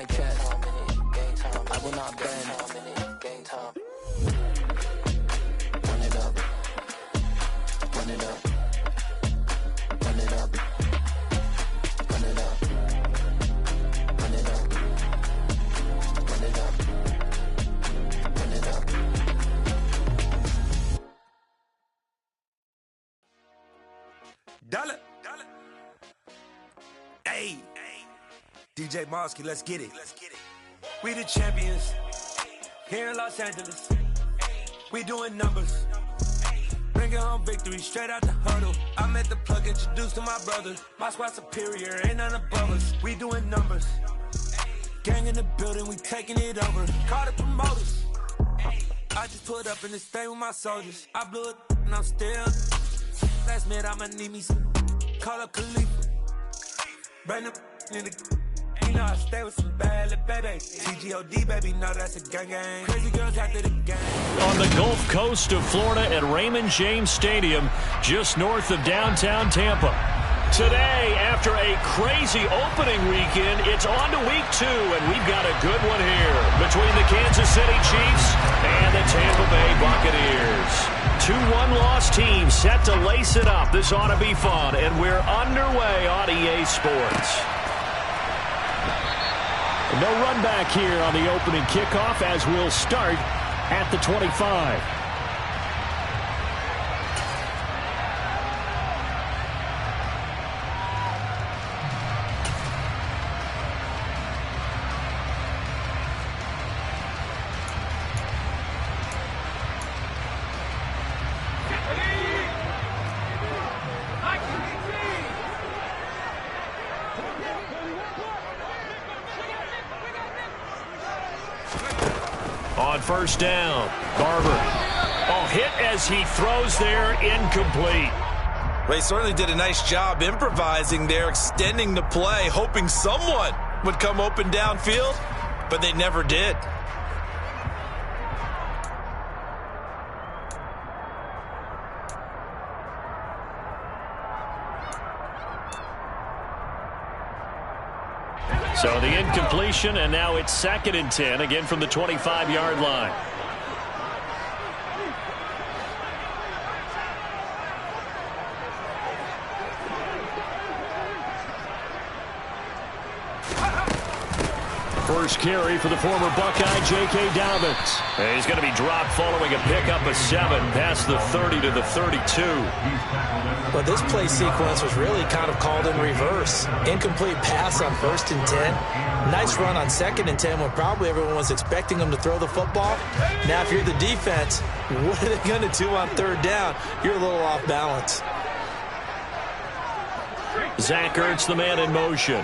my chest. I will not bend. Run it up. Run it up. Run it up. Run it up. Run it up. Run it up. Run it up. Dollar. Hey. DJ Mosky, let's get it. We the champions here in Los Angeles. We doing numbers. Bringing home victory straight out the huddle. I met the plug, introduced to my brothers. My squad superior, ain't none above us. We doing numbers. Gang in the building, we taking it over. Call the promoters. I just put up in this thing with my soldiers. I blew it and I'm still. Last minute I'ma need me some. Call up Khalifa. Bring them in the. You know I stay with some bad little baby. TGOD, baby, no, that's a gang gang. Crazy girls after the game. On the Gulf Coast of Florida at Raymond James Stadium, just north of downtown Tampa. Today, after a crazy opening weekend, it's on to week 2, and we've got a good one here between the Kansas City Chiefs and the Tampa Bay Buccaneers. 2 one-loss teams set to lace it up. This ought to be fun, and we're underway on EA Sports. No run back here on the opening kickoff as we'll start at the 25. On first down, Barber. Oh, hit as he throws there, incomplete. Well, he certainly did a nice job improvising there, extending the play, hoping someone would come open downfield, but they never did. So the incompletion, and now it's 2nd and 10, again from the 25-yard line. First carry for the former Buckeye, J.K. Dobbins. And he's going to be dropped following a pickup of 7 past the 30 to the 32. But this play sequence was really kind of called in reverse. Incomplete pass on 1st and 10. Nice run on 2nd and 10 when probably everyone was expecting him to throw the football. Now, if you're the defense, what are they going to do on 3rd down? You're a little off balance. Zach Ertz, the man in motion.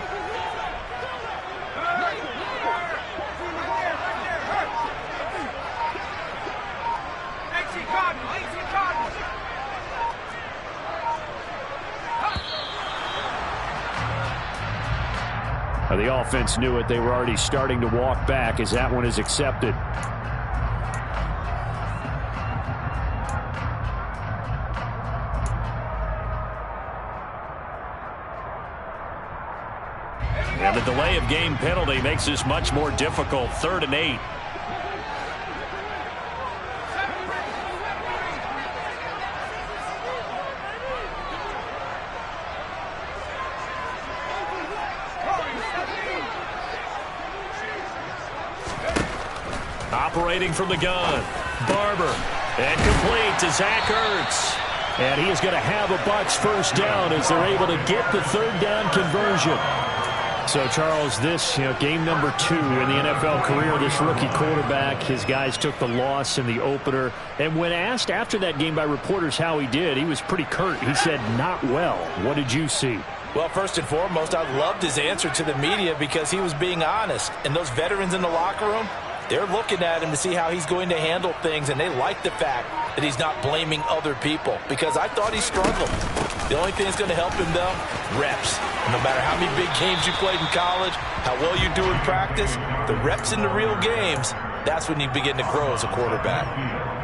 The offense knew it. They were already starting to walk back as that one is accepted. And the delay of game penalty makes this much more difficult. 3rd and 8. Operating from the gun, Barber, and complete to Zach Ertz. And he is going to have a Bucs first down as they're able to get the 3rd down conversion. So, Charles, this, game number 2 in the NFL career, this rookie quarterback, his guys took the loss in the opener. And when asked after that game by reporters how he did, he was pretty curt. He said, not well. What did you see? Well, first and foremost, I loved his answer to the media because he was being honest. And those veterans in the locker room, they're looking at him to see how he's going to handle things, and they like the fact that he's not blaming other people because I thought he struggled. The only thing that's going to help him, though, reps. No matter how many big games you played in college, how well you do in practice, the reps in the real games, that's when you begin to grow as a quarterback.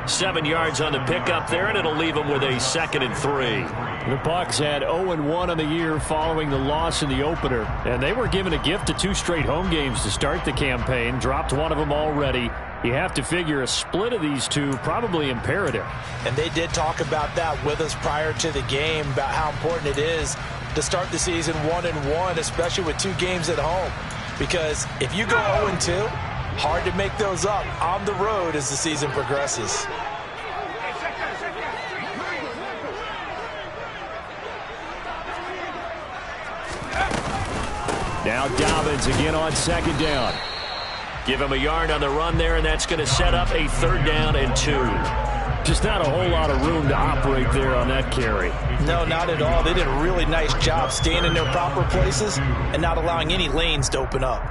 7 yards on the pickup there, and it'll leave him with a 2nd and 3. The Bucs had 0-1 on the year following the loss in the opener, and they were given a gift of 2 straight home games to start the campaign. Dropped one of them already. You have to figure a split of these two probably imperative. And they did talk about that with us prior to the game, about how important it is to start the season 1-1, especially with 2 games at home. Because if you go 0-2, hard to make those up on the road as the season progresses. Now Dobbins again on 2nd down. Give him a yard on the run there, and that's going to set up a 3rd down and 2. Just not a whole lot of room to operate there on that carry. No, not at all. They did a really nice job staying in their proper places and not allowing any lanes to open up.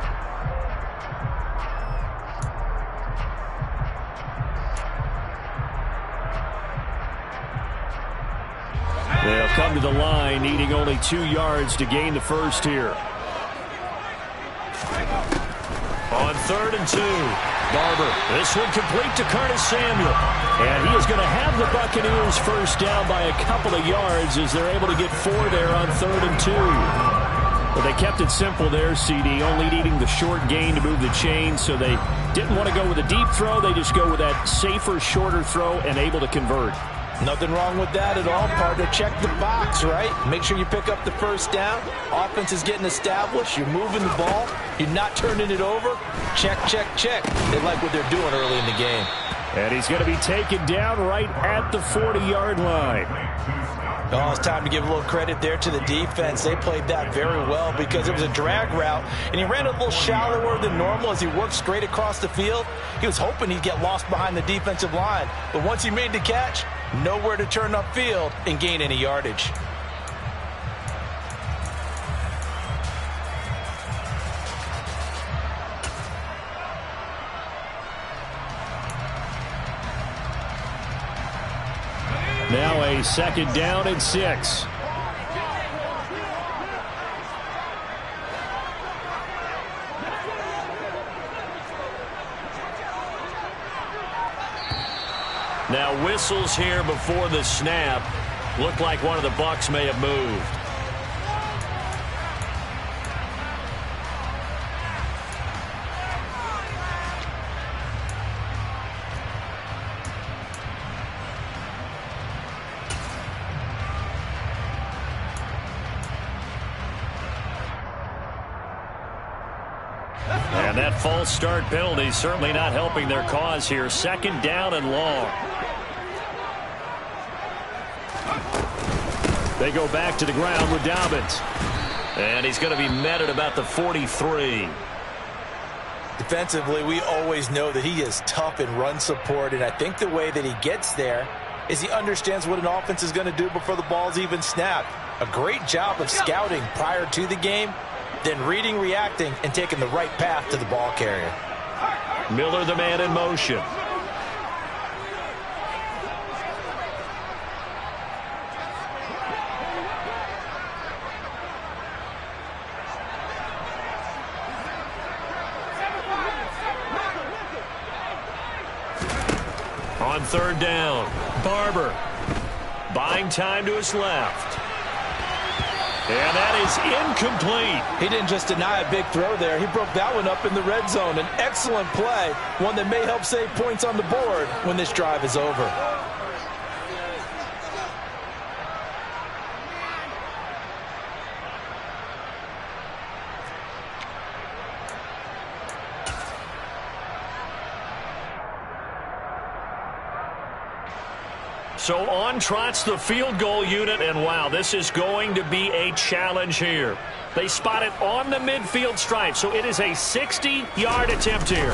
They'll come to the line, needing only 2 yards to gain the first here. On 3rd and 2, Barber. This one complete to Curtis Samuel. And he is going to have the Buccaneers first down by a couple of yards as they're able to get 4 there on 3rd and 2. But they kept it simple there, CD, only needing the short gain to move the chain, so they didn't want to go with a deep throw. They just go with that safer, shorter throw and able to convert. Nothing wrong with that at all, partner. Check the box, right? Make sure you pick up the first down. Offense is getting established. You're moving the ball. You're not turning it over. Check, check, check. They like what they're doing early in the game. And he's going to be taken down right at the 40-yard line. Oh, it's time to give a little credit there to the defense. They played that very well because it was a drag route, and he ran a little shallower than normal as he worked straight across the field. He was hoping he'd get lost behind the defensive line, but once he made the catch, nowhere to turn upfield and gain any yardage. Now a 2nd down and 6. Now whistles here before the snap. Looked like one of the Bucs may have moved. And that false start penalty certainly not helping their cause here. 2nd down and long. They go back to the ground with Dobbins. And he's going to be met at about the 43. Defensively, we always know that he is tough in run support, and I think the way that he gets there is he understands what an offense is going to do before the ball's even snapped. A great job of scouting prior to the game, then reading, reacting, and taking the right path to the ball carrier. Miller, the man in motion. On 3rd down, Barber buying time to his left. And that is incomplete. He didn't just deny a big throw there. He broke that one up in the red zone. An excellent play, one that may help save points on the board when this drive is over. So on trots the field goal unit, and wow, this is going to be a challenge here. They spot it on the midfield stripe, so it is a 60-yard attempt here.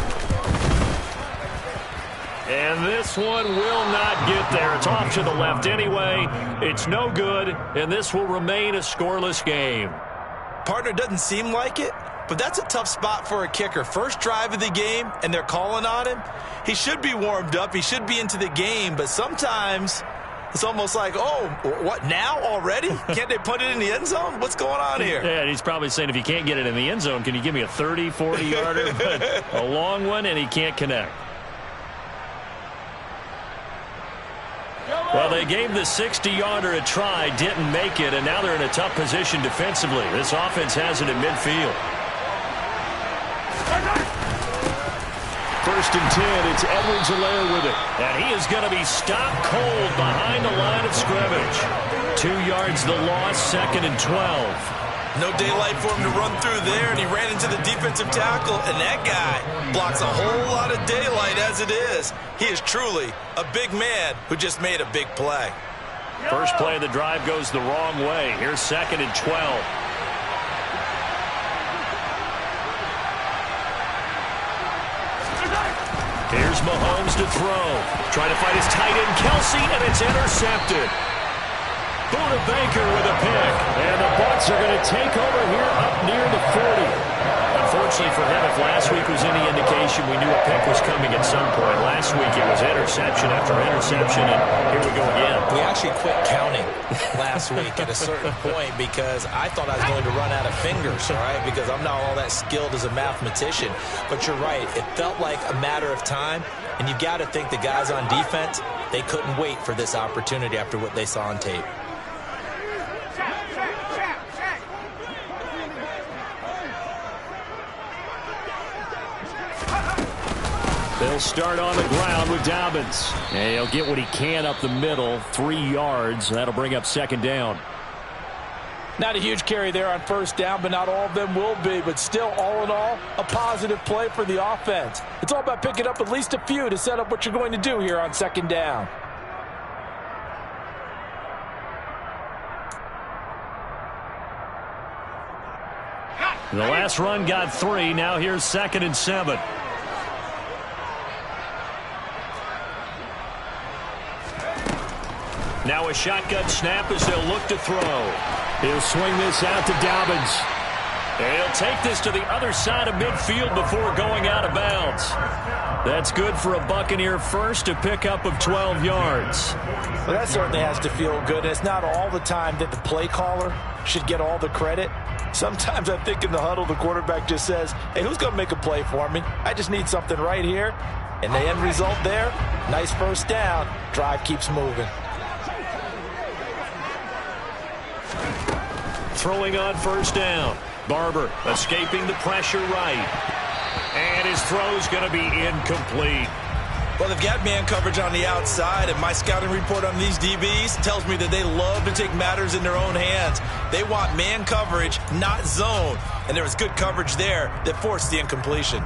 And this one will not get there. It's off to the left anyway. It's no good, and this will remain a scoreless game. Partner, doesn't seem like it, but that's a tough spot for a kicker. First drive of the game, and they're calling on him. He should be warmed up. He should be into the game, but sometimes it's almost like, oh, what, now already? Can't they put it in the end zone? What's going on here? Yeah, he's probably saying, if you can't get it in the end zone, can you give me a 30, 40-yarder? But a long one, and he can't connect. Well, they gave the 60-yarder a try, didn't make it, and now they're in a tough position defensively. This offense has it in midfield. 1st and 10, it's Edwards-Helaire with it. And he is going to be stopped cold behind the line of scrimmage. 2 yards the loss, 2nd and 12. No daylight for him to run through there, and he ran into the defensive tackle, and that guy blocks a whole lot of daylight as it is. He is truly a big man who just made a big play. First play of the drive goes the wrong way. Here's 2nd and 12. Here's Mahomes to throw. Trying to fight his tight end, Kelsey, and it's intercepted. Buda Baker with a pick. And the Bucs are going to take over here up near the 40. Unfortunately for him, if last week was any indication, we knew a pick was coming at some point. Last week it was interception after interception, and here we go again. We actually quit counting last week at a certain point because I thought I was going to run out of fingers, all right, because I'm not all that skilled as a mathematician. But you're right. It felt like a matter of time, and you've got to think the guys on defense, they couldn't wait for this opportunity after what they saw on tape. They'll start on the ground with Dobbins. And he'll get what he can up the middle, 3 yards. That'll bring up 2nd down. Not a huge carry there on 1st down, but not all of them will be. But still, all in all, a positive play for the offense. It's all about picking up at least a few to set up what you're going to do here on 2nd down. The last run got 3. Now here's 2nd and 7. Now a shotgun snap as they'll look to throw. He'll swing this out to Dobbins. And he'll take this to the other side of midfield before going out of bounds. That's good for a Buccaneer first, a pickup of 12 yards. Well, that certainly has to feel good. It's not all the time that the play caller should get all the credit. Sometimes I think in the huddle, the quarterback just says, hey, who's going to make a play for me? I just need something right here. And the end result there, nice 1st down. Drive keeps moving. Throwing on 1st down. Barber escaping the pressure right. And his throw's going to be incomplete. Well, they've got man coverage on the outside, and my scouting report on these DBs tells me that they love to take matters in their own hands. They want man coverage, not zone. And there was good coverage there that forced the incompletion.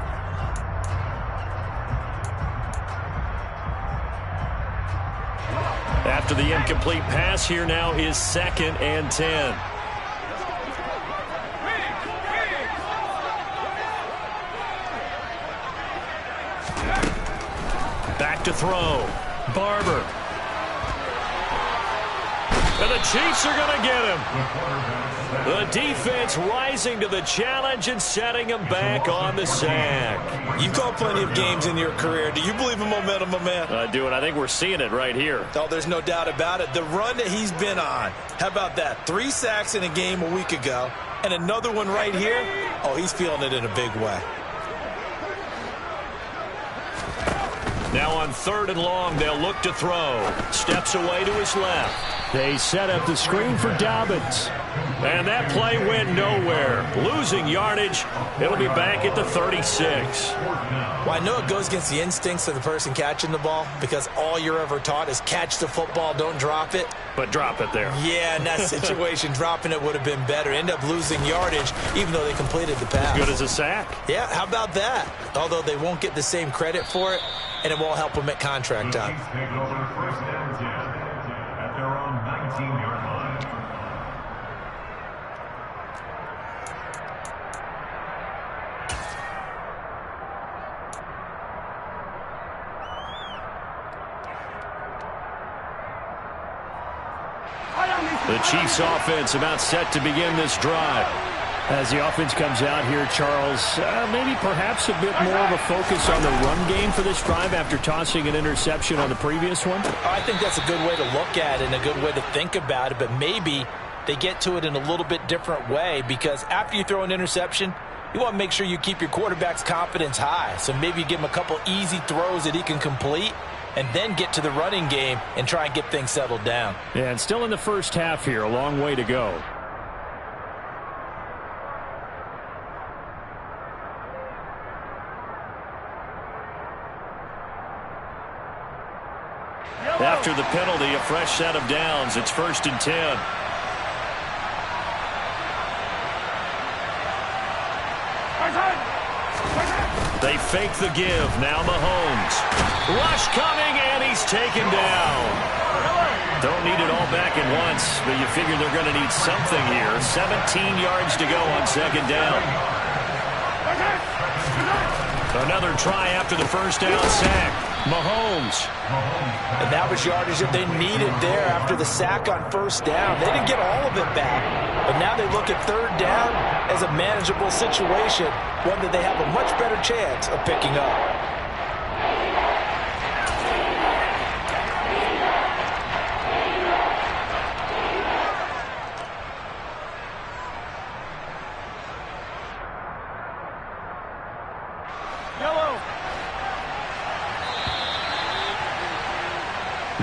After the incomplete pass, here now is 2nd and 10. Back to throw. Barber. And the Chiefs are going to get him. The defense rising to the challenge and setting him back on the sack. You've called plenty of games in your career. Do you believe in momentum, my man? I do, and I think we're seeing it right here. Oh, there's no doubt about it. The run that he's been on. How about that? 3 sacks in a game a week ago, and another one right here. Oh, he's feeling it in a big way. Now on 3rd and long, they'll look to throw. Steps away to his left. They set up the screen for Dobbins. And that play went nowhere. Losing yardage. It'll be back at the 36. Well, I know it goes against the instincts of the person catching the ball because all you're ever taught is catch the football, don't drop it. But drop it there. Yeah, in that situation, dropping it would have been better. End up losing yardage even though they completed the pass. As good as a sack. Yeah, how about that? Although they won't get the same credit for it, and it won't help them at contract time. The Chiefs offense about set to begin this drive. As the offense comes out here, Charles, maybe perhaps a bit more of a focus on the run game for this drive after tossing an interception on the previous one? I think that's a good way to look at it and a good way to think about it, but maybe they get to it in a little bit different way because after you throw an interception, you want to make sure you keep your quarterback's confidence high. So maybe you give him a couple easy throws that he can complete, and then get to the running game and try and get things settled down. Yeah, and still in the first half here, a long way to go. After the penalty, a fresh set of downs. It's 1st and 10. They fake the give. Now Mahomes. Rush coming, and he's taken down. Don't need it all back at once, but you figure they're going to need something here. 17 yards to go on 2nd down. Another try after the first down sack. Mahomes. And that was yardage that they needed there after the sack on 1st down. They didn't get all of it back, but now they look at 3rd down as a manageable situation, one that they have a much better chance of picking up.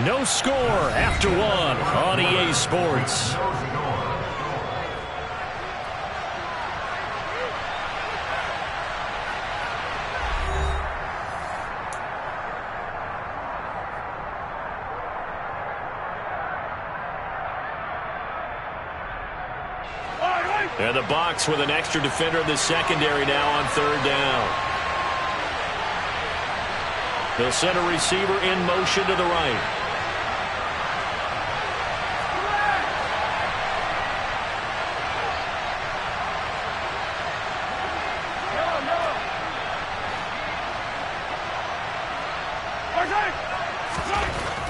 No score after 1 on EA Sports. And the box with an extra defender in the secondary now on 3rd down. They'll send a receiver in motion to the right.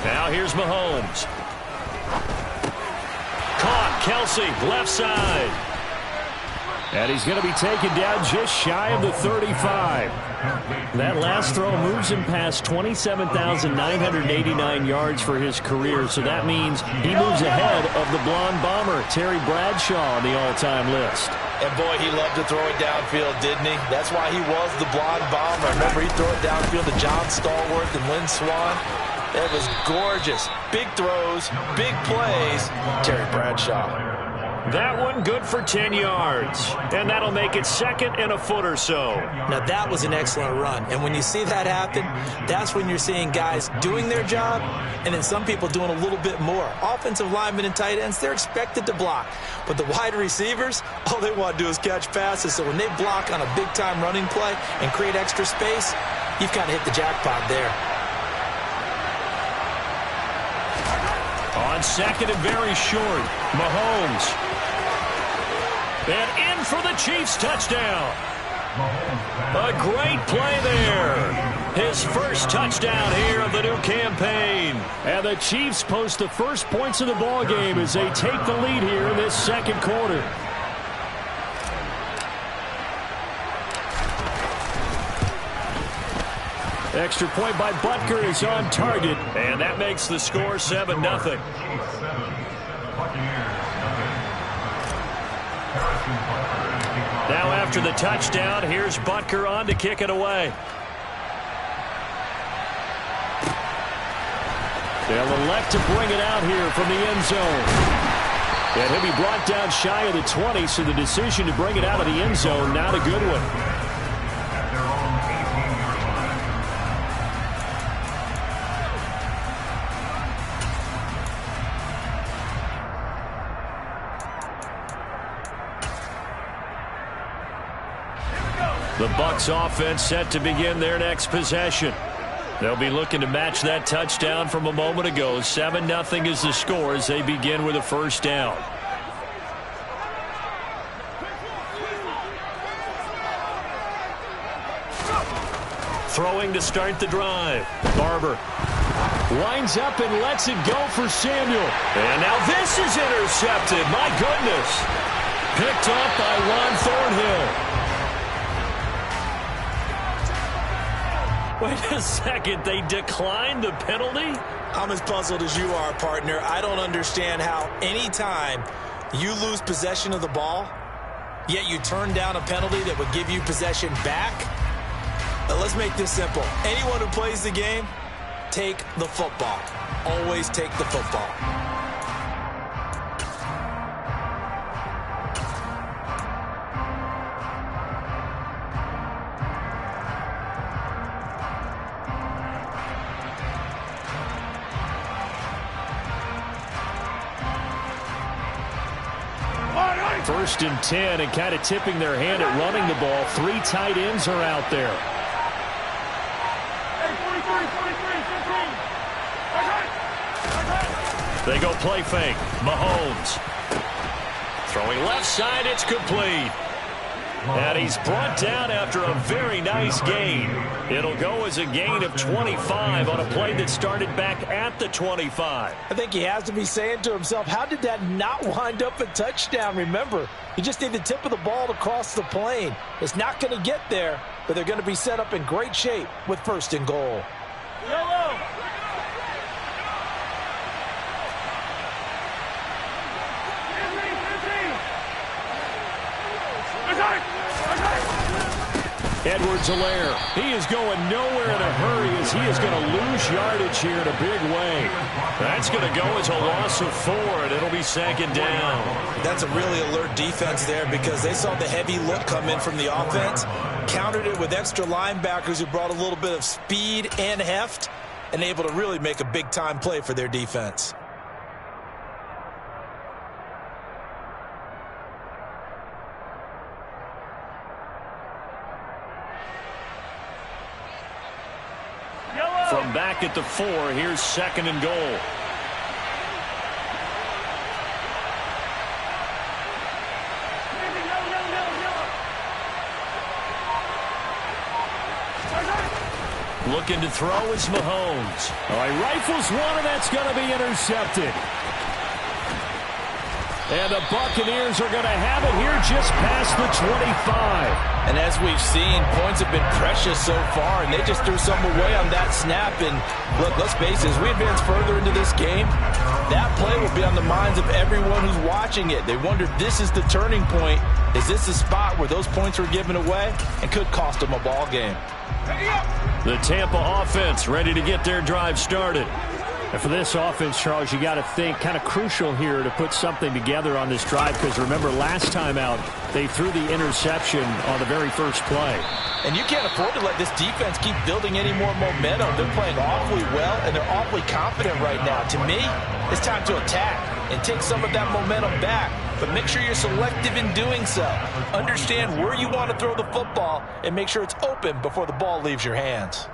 Now here's Mahomes. Caught. Kelsey, left side. And he's going to be taken down just shy of the 35. That last throw moves him past 27,989 yards for his career. So that means he moves ahead of the blonde bomber, Terry Bradshaw, on the all-time list. And boy, he loved to throw it downfield, didn't he? That's why he was the blonde bomber. Remember, he'd throw it downfield to John Stallworth and Lynn Swann. It was gorgeous. Big throws, big plays. Terry Bradshaw. That one good for 10 yards. And that'll make it 2nd and a foot or so. Now, that was an excellent run. And when you see that happen, that's when you're seeing guys doing their job and then some people doing a little bit more. Offensive linemen and tight ends, they're expected to block. But the wide receivers, all they want to do is catch passes. So when they block on a big-time running play and create extra space, you've kind of hit the jackpot there. On 2nd and very short, Mahomes. And in for the Chiefs touchdown. A great play there. His first touchdown here of the new campaign. And the Chiefs post the first points of the ball game as they take the lead here in this 2nd quarter. Extra point by Butker is on target, and that makes the score 7-0. Now after the touchdown, here's Butker on to kick it away. They'll elect to bring it out here from the end zone. And he'll be brought down shy of the 20, so the decision to bring it out of the end zone, not a good one. The Bucs offense set to begin their next possession. They'll be looking to match that touchdown from a moment ago. 7-0 is the score as they begin with a first down. Throwing to start the drive. Barber winds up and lets it go for Samuel. And now this is intercepted. My goodness. Picked up by Juan Thornhill. Wait a second, they declined the penalty? I'm as puzzled as you are, partner. I don't understand how any time you lose possession of the ball, yet you turn down a penalty that would give you possession back. Now, let's make this simple. Anyone who plays the game, take the football. Always take the football. First and 10, and kind of tipping their hand at running the ball. 3 tight ends are out there. They go play fake. Mahomes. Throwing left side, it's complete. And he's brought down after a very nice gain. It'll go as a gain of 25 on a play that started back at the 25. I think he has to be saying to himself, how did that not wind up a touchdown? Remember, you just need the tip of the ball to cross the plane. It's not going to get there, but they're going to be set up in great shape with first and goal. Yellow. Edwards-Helaire, he is going nowhere in a hurry as he is going to lose yardage here in a big way. That's going to go as a loss of 4, and it'll be second down. That's a really alert defense there because they saw the heavy look come in from the offense, countered it with extra linebackers who brought a little bit of speed and heft, and able to really make a big-time play for their defense. From back at the 4, here's second and goal. Looking to throw is Mahomes. All right, rifles one, and that's going to be intercepted. And the Buccaneers are going to have it here just past the 25. And as we've seen, points have been precious so far, and they just threw some away on that snap. And look, let's face it, as we advance further into this game, that play will be on the minds of everyone who's watching it. They wonder, this is the turning point. Is this the spot where those points were given away and could cost them a ball game? The Tampa offense ready to get their drive started. And for this offense, Charles, you got to think kind of crucial here to put something together on this drive, because remember last time out they threw the interception on the very first play. And you can't afford to let this defense keep building any more momentum. They're playing awfully well, and they're awfully confident right now. To me, it's time to attack and take some of that momentum back. But make sure you're selective in doing so. Understand where you want to throw the football and make sure it's open before the ball leaves your hands.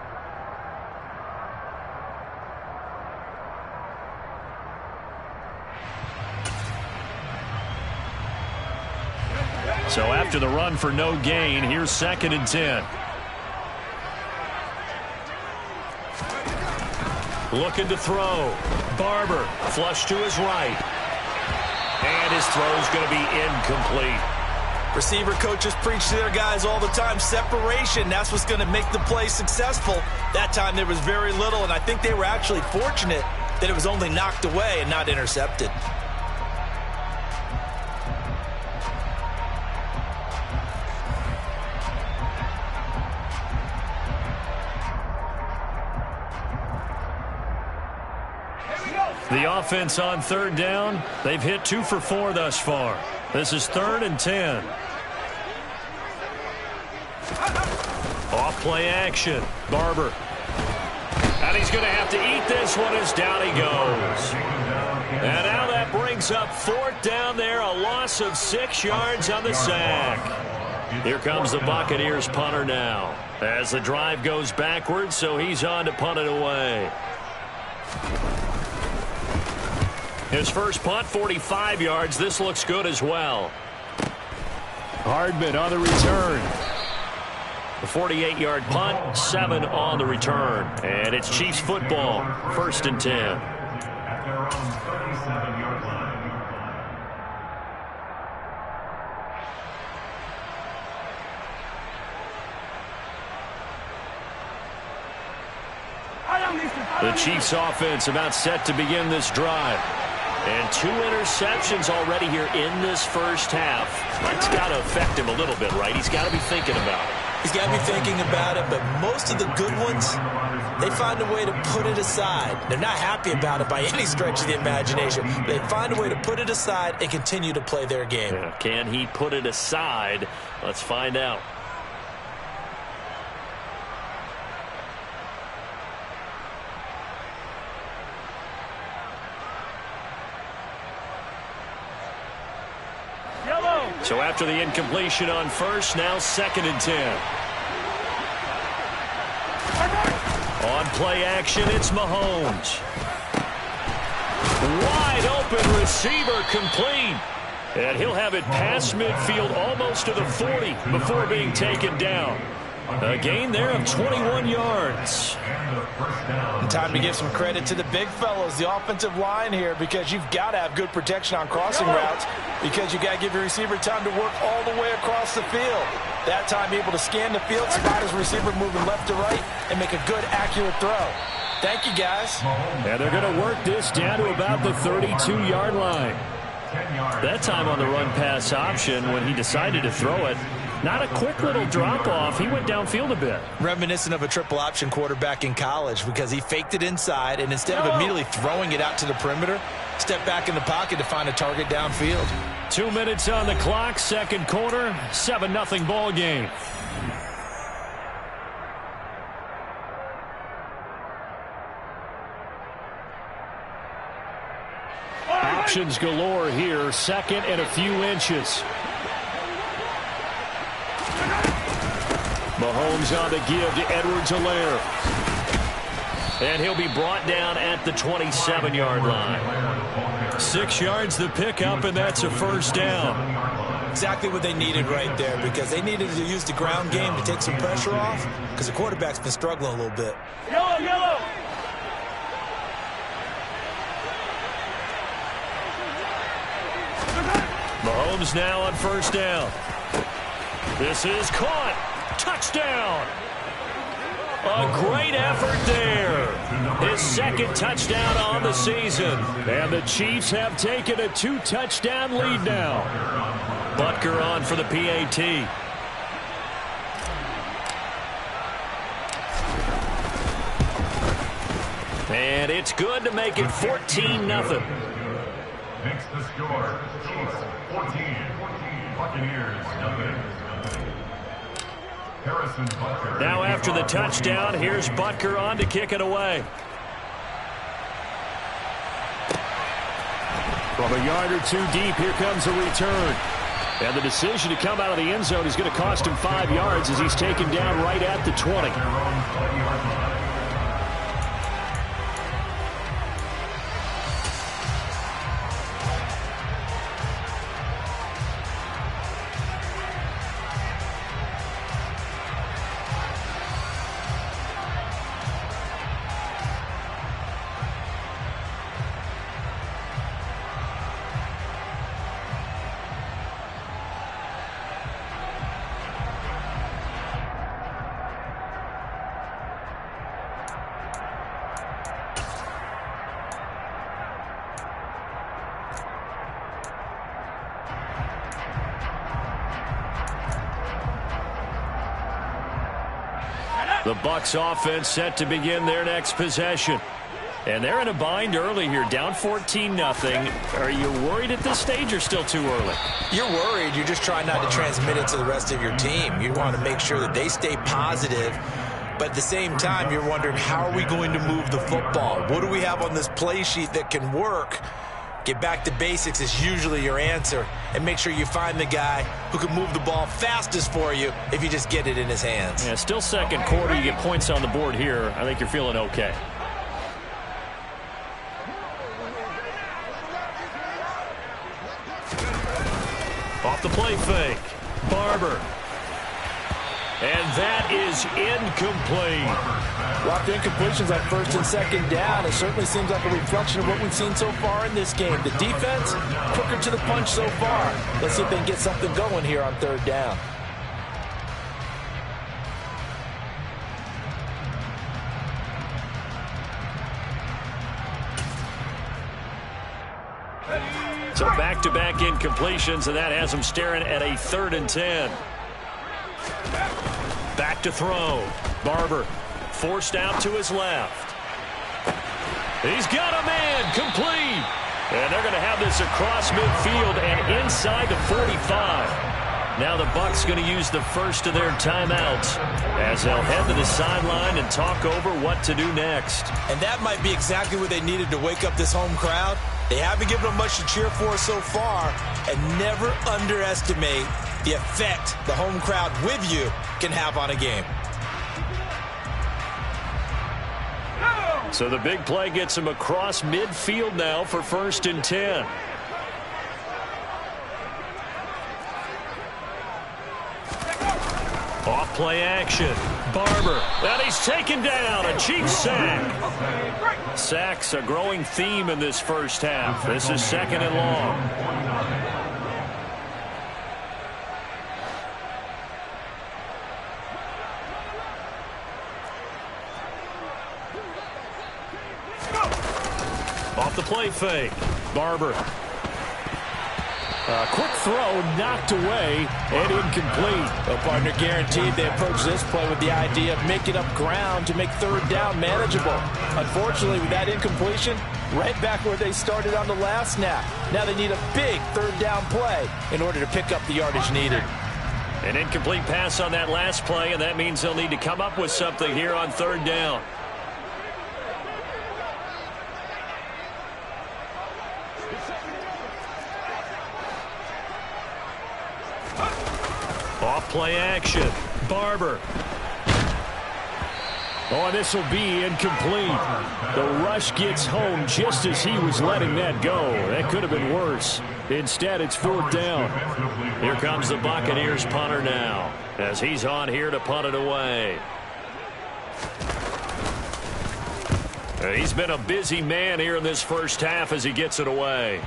So after the run for no gain, here's second and 10. Looking to throw. Barber, flush to his right. And his throw's going to be incomplete. Receiver coaches preach to their guys all the time. Separation, that's what's going to make the play successful. That time there was very little, and I think they were actually fortunate that it was only knocked away and not intercepted. The offense on third down, they've hit 2 for 4 thus far. This is third and 10. Off play action. Barber. And he's going to have to eat this one as down he goes. And now that brings up fourth down there, a loss of 6 yards on the sack. Here comes the Buccaneers punter now as the drive goes backwards, so he's on to punt it away. His first punt, 45 yards. This looks good as well. Hardman on the return. The 48-yard punt, 7 on the return. And it's Chiefs football, first and 10. The Chiefs offense about set to begin this drive. And 2 interceptions already here in this first half. It's got to affect him a little bit, right? He's got to be thinking about it. He's got to be thinking about it, but most of the good ones, they find a way to put it aside. They're not happy about it by any stretch of the imagination. They find a way to put it aside and continue to play their game. Yeah, can he put it aside? Let's find out. So after the incompletion on first, now 2nd and 10. On play action, it's Mahomes. Wide open receiver complete. And he'll have it past midfield almost to the 40 before being taken down. A gain there of 21 yards. And time to give some credit to the big fellows, the offensive line here, because you've got to have good protection on crossing routes, because you've got to give your receiver time to work all the way across the field. That time able to scan the field, spot his receiver moving left to right, and make a good, accurate throw. Thank you, guys. And they're going to work this down to about the 32-yard line. That time on the run-pass option, when he decided to throw it, not a quick little drop-off. He went downfield a bit. Reminiscent of a triple option quarterback in college, because he faked it inside, and instead of immediately throwing it out to the perimeter, stepped back in the pocket to find a target downfield. 2 minutes on the clock, 2nd quarter, 7-0 ball game. Options galore here, 2nd and a few inches. Mahomes on the give to Edwards-Helaire. And he'll be brought down at the 27-yard line. 6 yards the pickup, and that's a first down. Exactly what they needed right there, because they needed to use the ground game to take some pressure off, because the quarterback's been struggling a little bit. Yellow. Mahomes now on first down. This is caught. Touchdown. A great effort there. His 2nd touchdown on the season. And the Chiefs have taken a 2-touchdown lead now. Butker on for the PAT. And it's good to make it 14-0. Next the score, Chiefs 14, Buccaneers nothing. Harrison Butker. Now after the touchdown, here's Butker on to kick it away. From a yard or two deep, here comes a return. And the decision to come out of the end zone is going to cost him 5 yards as he's taken down right at the 20. The Bucs offense set to begin their next possession. And they're in a bind early here, down 14-0. Are you worried at this stage or still too early? You're worried. You're just trying not to transmit it to the rest of your team. You want to make sure that they stay positive. But at the same time, you're wondering, how are we going to move the football? What do we have on this play sheet that can work? Get back to basics is usually your answer. And make sure you find the guy who can move the ball fastest for you if you just get it in his hands. Yeah, still 2nd quarter. You get points on the board here. I think you're feeling okay. Off the play fake. Barber. And that is incomplete. Locked incompletions on 1st and 2nd down. It certainly seems like a reflection of what we've seen so far in this game. The defense, quicker to the punch so far. Let's see if they can get something going here on 3rd down. So back-to-back incompletions, and that has them staring at a 3rd and 10. to throw. Barber forced out to his left. He's got a man, complete. And they're going to have this across midfield and inside the 45. Now the Bucs going to use the first of their timeouts as they'll head to the sideline and talk over what to do next. And that might be exactly what they needed to wake up this home crowd. They haven't given them much to cheer for so far, and never underestimate the effect the home crowd with you can have on a game. So the big play gets him across midfield now for 1st and 10. Off play action. Barber. And he's taken down. A Chiefs sack. Sacks a growing theme in this first half. This is 2nd and long. Off the play fake. Barber. Quick throw knocked away and incomplete. Well, partner, guaranteed they approach this play with the idea of making up ground to make 3rd down manageable. Unfortunately, with that incompletion, right back where they started on the last snap. Now they need a big 3rd down play in order to pick up the yardage needed. An incomplete pass on that last play, and that means they'll need to come up with something here on 3rd down. Off play action. Barber. Oh, this will be incomplete. The rush gets home just as he was letting that go. That could have been worse. Instead, it's 4th down. Here comes the Buccaneers punter now as he's on here to punt it away. He's been a busy man here in this first half as he gets it away.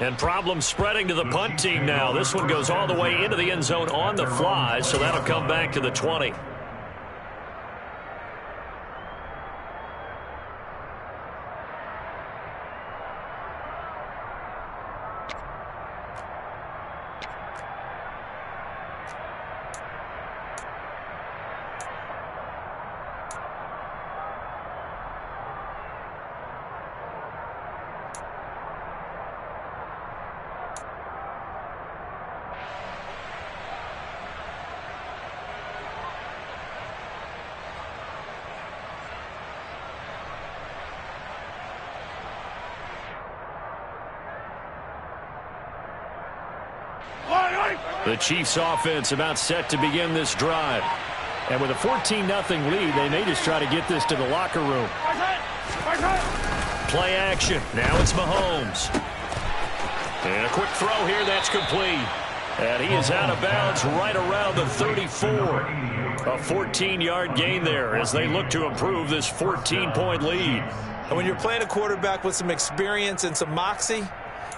And problems spreading to the punt team now. This one goes all the way into the end zone on the fly, so that'll come back to the 20. The Chiefs offense about set to begin this drive. And with a 14-0 lead, they may just try to get this to the locker room. Play action. Now it's Mahomes. And a quick throw here. That's complete. And he is out of bounds right around the 34. A 14-yard gain there as they look to improve this 14-point lead. And when you're playing a quarterback with some experience and some moxie,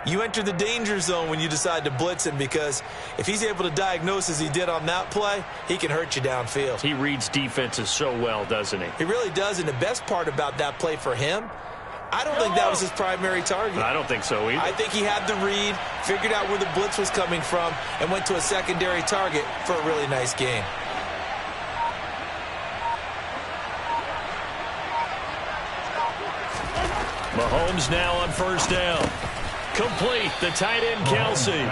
you enter the danger zone when you decide to blitz him, because if he's able to diagnose as he did on that play, he can hurt you downfield. He reads defenses so well, doesn't he? He really does, and the best part about that play for him, I don't think that was his primary target. I don't think so either. I think he had the read, figured out where the blitz was coming from, and went to a secondary target for a really nice gain. Mahomes now on 1st down. Complete. The tight end, Kelsey.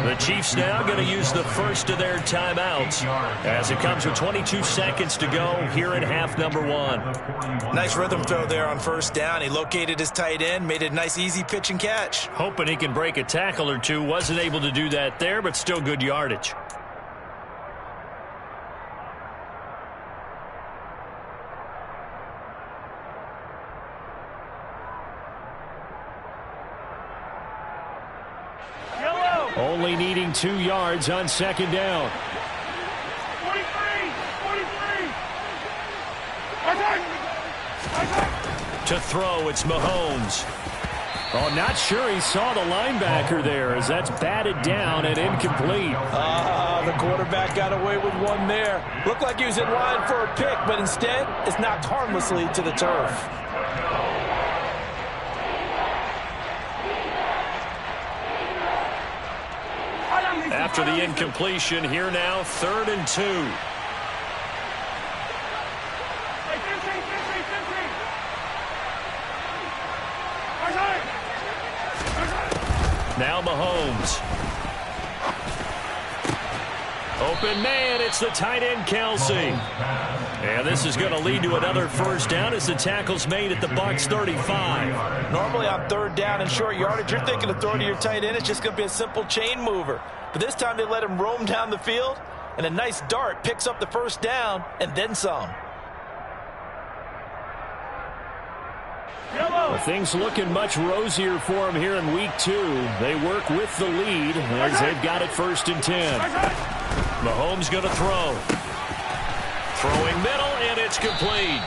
The Chiefs now going to use the first of their timeouts as it comes with 22 seconds to go here in half number 1. Nice rhythm throw there on 1st down. He located his tight end, made it a nice easy pitch and catch. Hoping he can break a tackle or two. Wasn't able to do that there, but still good yardage. Only needing 2 yards on 2nd down. 43. To throw, it's Mahomes. Oh, not sure he saw the linebacker there as that's batted down and incomplete. The quarterback got away with one there. Looked like he was in line for a pick, but instead it's knocked harmlessly to the turf. After the incompletion, here now, 3rd and 2. Now Mahomes. Open man, it's the tight end, Kelsey. And this is going to lead to another first down as the tackle's made at the Bucs 35. Normally on third down and short yardage, you're thinking of throwing to your tight end. It's just going to be a simple chain mover. But this time they let him roam down the field, and a nice dart picks up the first down and then some. Well, things looking much rosier for him here in week 2. They work with the lead as they've got it 1st and 10. Mahomes going to throw. Throwing middle, and it's complete.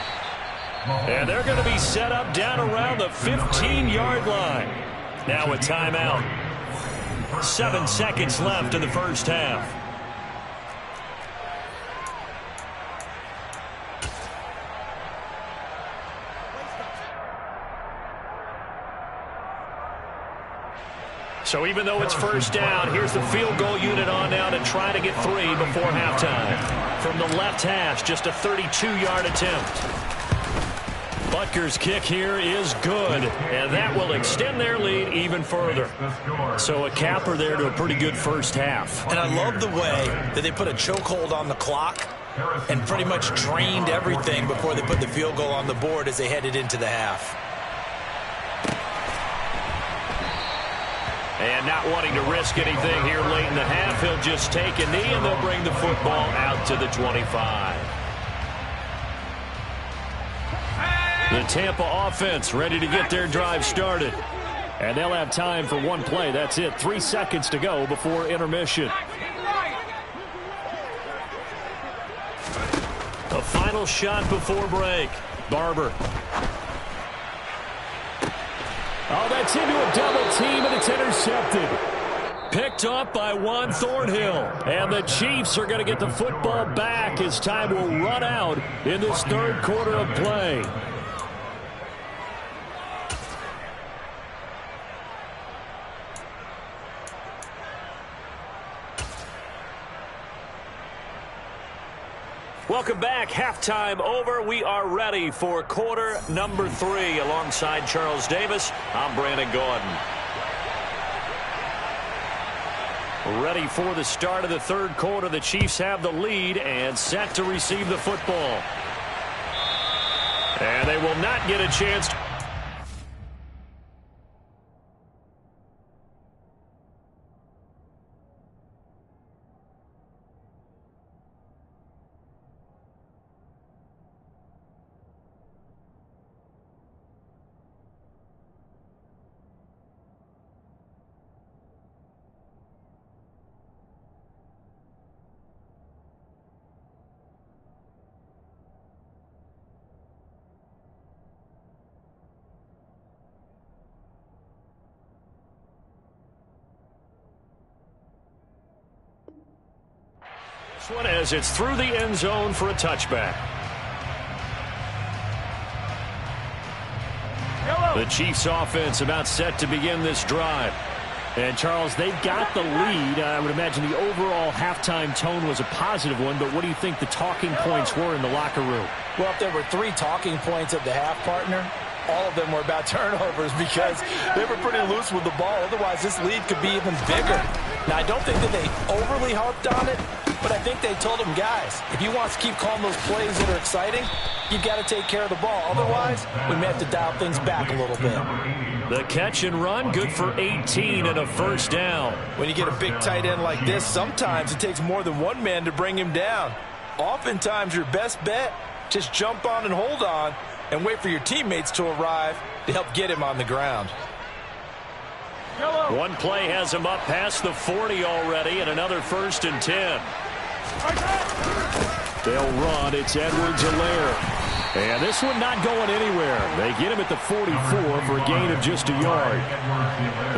And they're going to be set up down around the 15-yard line. Now a timeout. 7 seconds left in the first half. So even though it's first down, here's the field goal unit on now to try to get 3 before halftime. From the left hash, just a 32-yard attempt. Butker's kick here is good, and that will extend their lead even further. So a capper there to a pretty good first half. And I love the way that they put a chokehold on the clock and pretty much drained everything before they put the field goal on the board as they headed into the half. And not wanting to risk anything here late in the half, he'll just take a knee, and they'll bring the football out to the 25. The Tampa offense ready to get their drive started. And they'll have time for one play. That's it. 3 seconds to go before intermission. A final shot before break. Barber. Oh, that's into a double team, and it's intercepted. Picked up by Juan Thornhill. And the Chiefs are going to get the football back as time will run out in this third quarter of play. Welcome back. Halftime over. We are ready for quarter number 3. Alongside Charles Davis, I'm Brandon Gordon. Ready for the start of the third quarter. The Chiefs have the lead and set to receive the football. And they will not get a chance to... one as it's through the end zone for a touchback. The Chiefs offense about set to begin this drive. And Charles, they've got the lead. I would imagine the overall halftime tone was a positive one, but what do you think the talking points were in the locker room? Well, if there were 3 talking points at the half, partner, all of them were about turnovers because they were pretty loose with the ball. Otherwise, this lead could be even bigger. Now, I don't think that they overly harped on it, but I think they told them, guys, if you want to keep calling those plays that are exciting, you've got to take care of the ball. Otherwise, we may have to dial things back a little bit. The catch and run, good for 18 and a first down. When you get a big tight end like this, sometimes it takes more than one man to bring him down. Oftentimes, your best bet, just jump on and hold on and wait for your teammates to arrive to help get him on the ground. One play has him up past the 40 already, and another 1st and 10. They'll run. It's Edwards-Helaire. And this one not going anywhere. They get him at the 44 for a gain of just a yard.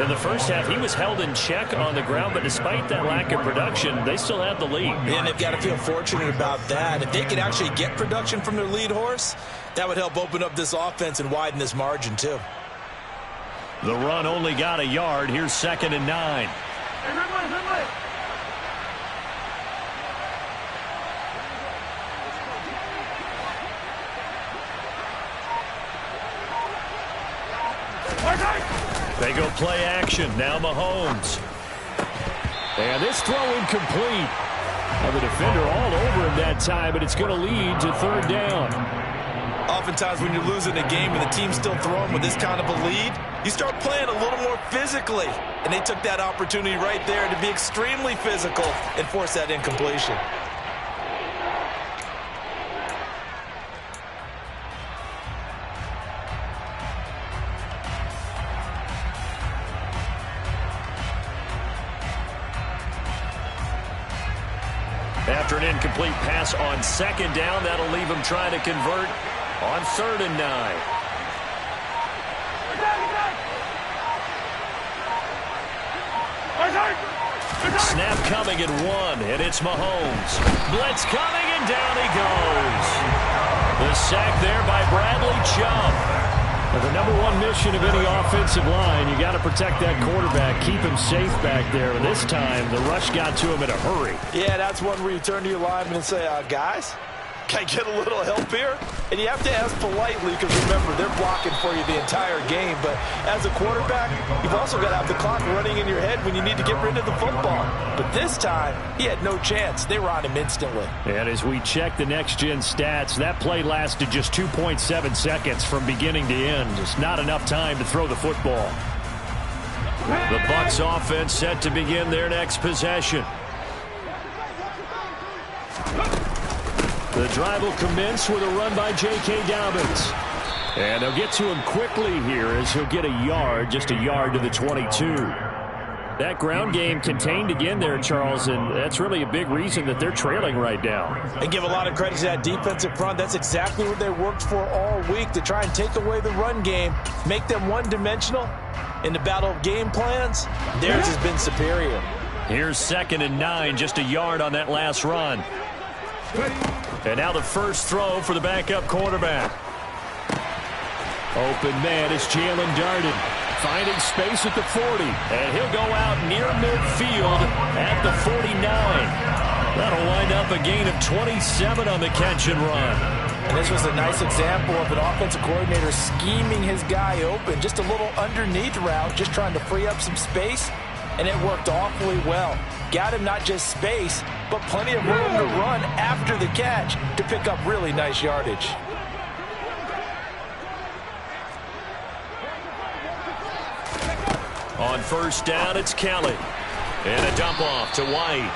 In the first half, he was held in check on the ground, but despite that lack of production, they still have the lead. And they've got to feel fortunate about that. If they could actually get production from their lead horse, that would help open up this offense and widen this margin, too. The run only got a yard. Here's 2nd and 9. They go play action. Now Mahomes. And this throw incomplete. Well, the defender all over him that time, but it's going to lead to third down. Oftentimes when you're losing a game and the team's still throwing with this kind of a lead, you start playing a little more physically. And they took that opportunity right there to be extremely physical and force that incompletion. After an incomplete pass on second down, that'll leave him trying to convert on 3rd and 9. Snap coming at 1, and it's Mahomes. Blitz coming, and down he goes. The sack there by Bradley Chubb. Well, the number one mission of any offensive line, you got to protect that quarterback, keep him safe back there. This time, the rush got to him in a hurry. Yeah, that's one where you turn to your lineman and say, guys, can I get a little help here? And you have to ask politely because, remember, they're blocking for you the entire game. But as a quarterback, you've also got to have the clock running in your head when you need to get rid of the football. But this time, he had no chance. They were on him instantly. And as we check the next-gen stats, that play lasted just 2.7 seconds from beginning to end. Just not enough time to throw the football. The Bucs offense set to begin their next possession. The drive will commence with a run by J.K. Dobbins. And they'll get to him quickly here as he'll get a yard, just a yard to the 22. That ground game contained again there, Charles, and that's really a big reason that they're trailing right now. And give a lot of credit to that defensive front. That's exactly what they worked for all week, to try and take away the run game, make them one-dimensional. In the battle of game plans, theirs has been superior. Here's 2nd and 9, just a yard on that last run. And now the first throw for the backup quarterback. Open man is Jalen Darden, finding space at the 40. And he'll go out near midfield at the 49. That'll wind up a gain of 27 on the catch and run. And this was a nice example of an offensive coordinator scheming his guy open. Just a little underneath route, just trying to free up some space. And it worked awfully well. Got him not just space, but plenty of room to run after the catch to pick up really nice yardage. On first down, it's Kelly. And a dump off to White.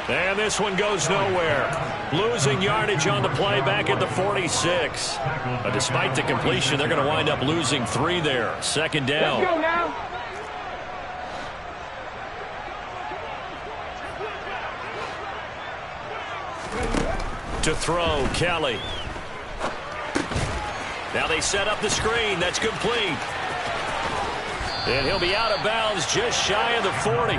And this one goes nowhere. Losing yardage on the play back at the 46. But despite the completion, they're going to wind up losing 3 there. 2nd down. Let's go now. To throw, Kelly. Now they set up the screen. That's complete. And he'll be out of bounds just shy of the 40.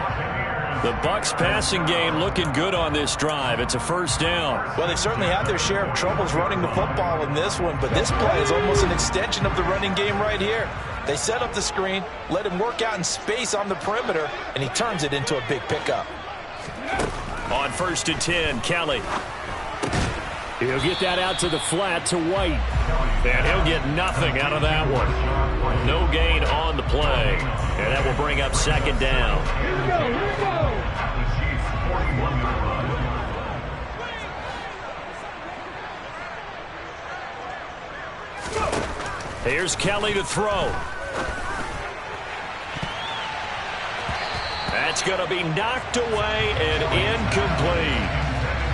The Bucs passing game looking good on this drive. It's a first down. Well, they certainly had their share of troubles running the football in this one, but this play is almost an extension of the running game right here. They set up the screen, let him work out in space on the perimeter, and he turns it into a big pickup. On 1st and 10, Kelly. He'll get that out to the flat to White. And he'll get nothing out of that one. No gain on the play. And that will bring up 2nd down. Here's Kelly to throw. That's going to be knocked away and incomplete.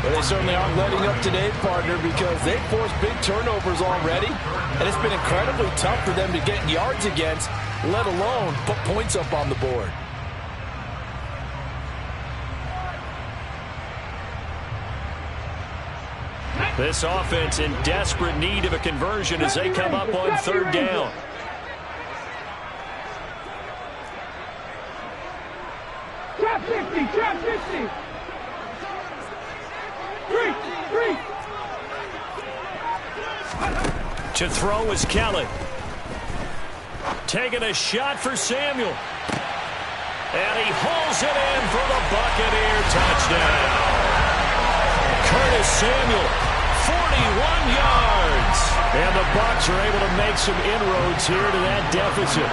Well, they certainly aren't letting up today, partner, because they've forced big turnovers already, and it's been incredibly tough for them to get yards against, let alone put points up on the board. This offense in desperate need of a conversion as they come up on 3rd down. Trap 50, trap 50. To throw is Kelly. Taking a shot for Samuel. And he hauls it in for the Buccaneer touchdown. Curtis Samuel, 41 yards. And the Bucs are able to make some inroads here to that deficit.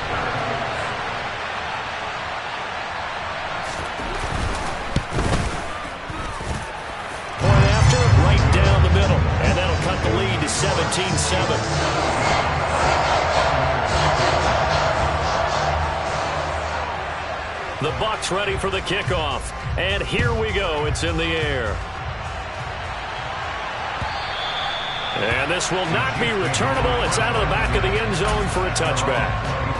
13-7. The Bucs ready for the kickoff. And here we go. It's in the air. And this will not be returnable. It's out of the back of the end zone for a touchback.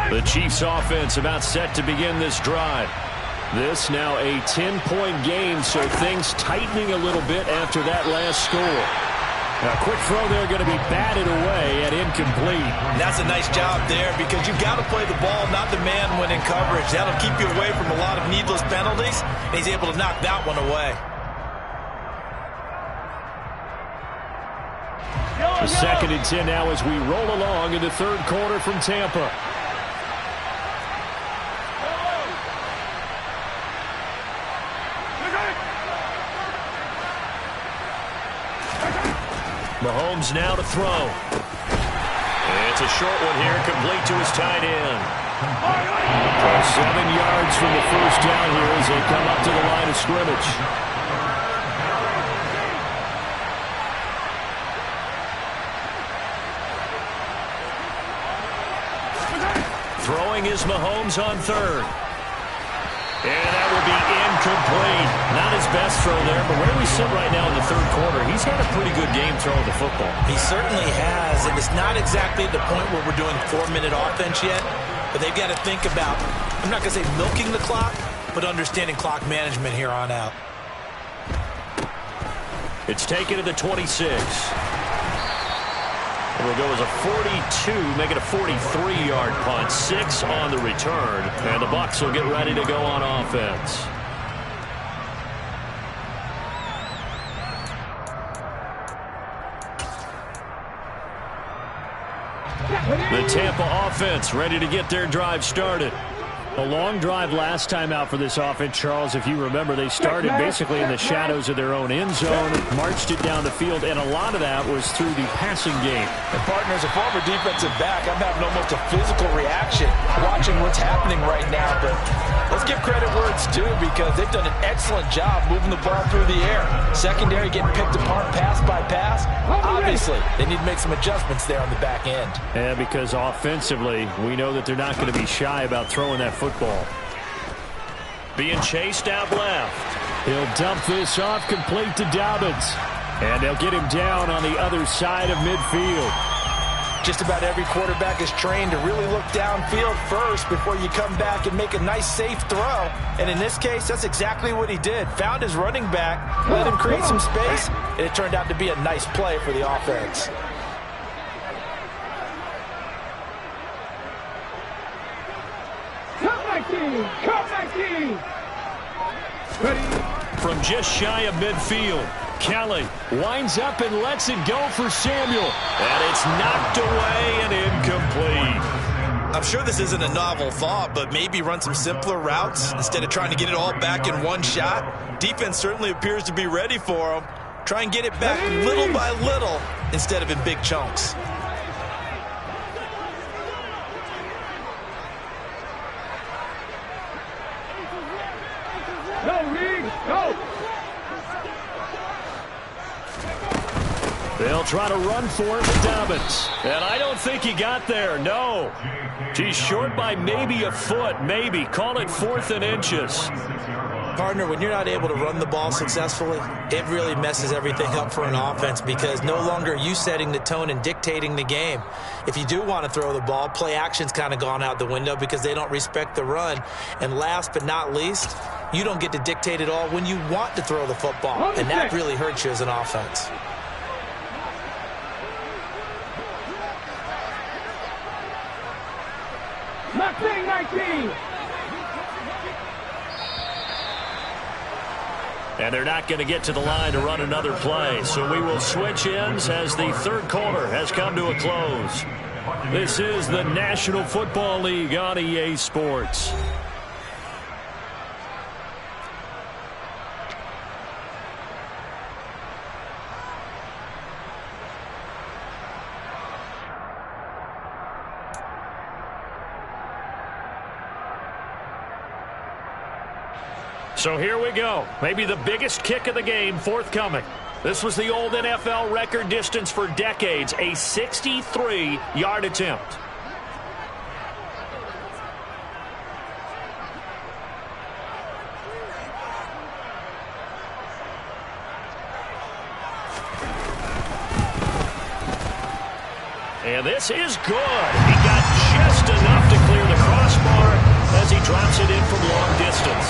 The Chiefs offense about set to begin this drive. This now a 10-point game, so things tightening a little bit after that last score. A quick throw there going to be batted away and incomplete. And that's a nice job there because you've got to play the ball, not the man when in coverage. That'll keep you away from a lot of needless penalties, and he's able to knock that one away. The 2nd and 10 now as we roll along in the third quarter from Tampa. Mahomes now to throw. It's a short one here, complete to his tight end. 7 yards from the first down here as they come up to the line of scrimmage. Throwing is Mahomes on 3rd. And that will be incomplete. Not his best throw there, but where we sit right now in the third quarter, he's had a pretty good game throwing the football. He certainly has, and it's not exactly at the point where we're doing 4-minute offense yet, but they've got to think about, I'm not going to say milking the clock, but understanding clock management here on out. It's taken to the 26. It'll go as a 42, make it a 43-yard punt. 6 on the return, and the Bucs will get ready to go on offense. The Tampa offense ready to get their drive started. A long drive last time out for this offense, Charles. If you remember, they started basically in the shadows of their own end zone, marched it down the field, and a lot of that was through the passing game. And, partner, as a former defensive back, I'm having almost a physical reaction watching what's happening right now. But let's give credit where it's due because they've done an excellent job moving the ball through the air. Secondary getting picked apart pass by pass. Obviously, they need to make some adjustments there on the back end. Yeah, because offensively, we know that they're not going to be shy about throwing that football. Being chased out left. He'll dump this off complete to Dobbins. And they'll get him down on the other side of midfield. Just about every quarterback is trained to really look downfield first before you come back and make a nice, safe throw. And in this case, that's exactly what he did. Found his running back, let him create some space, and it turned out to be a nice play for the offense. Come back team! Ready? From just shy of midfield, Kelly winds up and lets it go for Samuel. And it's knocked away and incomplete. I'm sure this isn't a novel thought, but maybe run some simpler routes instead of trying to get it all back in one shot. Defense certainly appears to be ready for him. Try and get it back little by little instead of in big chunks. They'll try to run for it with Dobbins. And I don't think he got there, no. He's short by maybe a foot, maybe. Call it 4th and inches. Partner, when you're not able to run the ball successfully, it really messes everything up for an offense because no longer are you setting the tone and dictating the game. If you do want to throw the ball, play action's kind of gone out the window because they don't respect the run. And last but not least, you don't get to dictate it all when you want to throw the football. And that really hurts you as an offense. And they're not going to get to the line to run another play. So we will switch ends as the third quarter has come to a close. This is the National Football League on EA Sports. So here we go. Maybe the biggest kick of the game forthcoming. This was the old NFL record distance for decades, a 63-yard attempt. And this is good. He got just enough to clear the crossbar as he drops it in from long distance.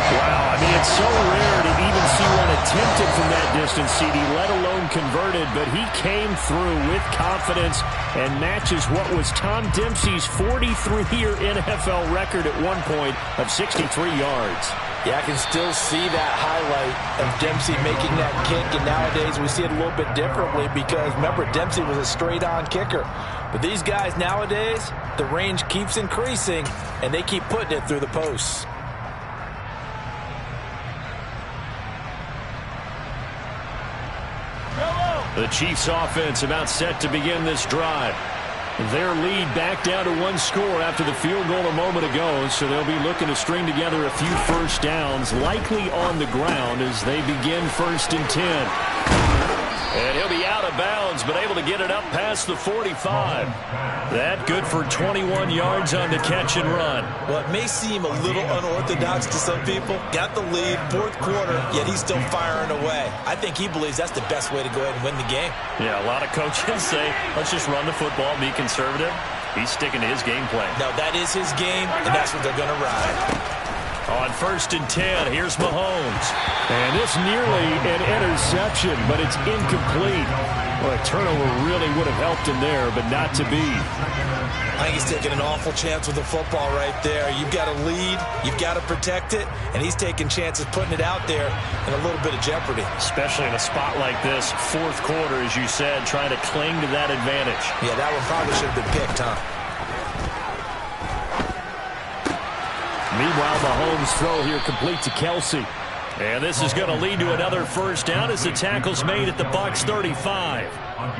Wow, I mean, it's so rare to even see one attempted from that distance, CD, let alone converted, but he came through with confidence and matches what was Tom Dempsey's 43-year NFL record at one point of 63 yards. Yeah, I can still see that highlight of Dempsey making that kick, and nowadays we see it a little bit differently because, remember, Dempsey was a straight-on kicker. But these guys nowadays, the range keeps increasing, and they keep putting it through the posts. The Chiefs offense about set to begin this drive. Their lead back down to one score after the field goal a moment ago, so they'll be looking to string together a few first downs, likely on the ground as they begin 1st and 10. And he'll be out of bounds, but able to get it up past the 45. That good for 21 yards on the catch and run. Well, it may seem a little unorthodox to some people. Got the lead, 4th quarter, yet he's still firing away. I think he believes that's the best way to go ahead and win the game. Yeah, a lot of coaches say, let's just run the football, be conservative. He's sticking to his game plan. No, that is his game, and that's what they're going to ride. On 1st and 10, here's Mahomes. And this nearly an interception, but it's incomplete. Well, a turnover really would have helped him there, but not to be. I think he's taking an awful chance with the football right there. You've got to lead, you've got to protect it, and he's taking chances putting it out there in a little bit of jeopardy. Especially in a spot like this, 4th quarter, as you said, trying to cling to that advantage. Yeah, that one probably should have been picked, huh? Meanwhile, Mahomes' throw here complete to Kelsey. And this is going to lead to another first down as the tackle's made at the Bucs 35.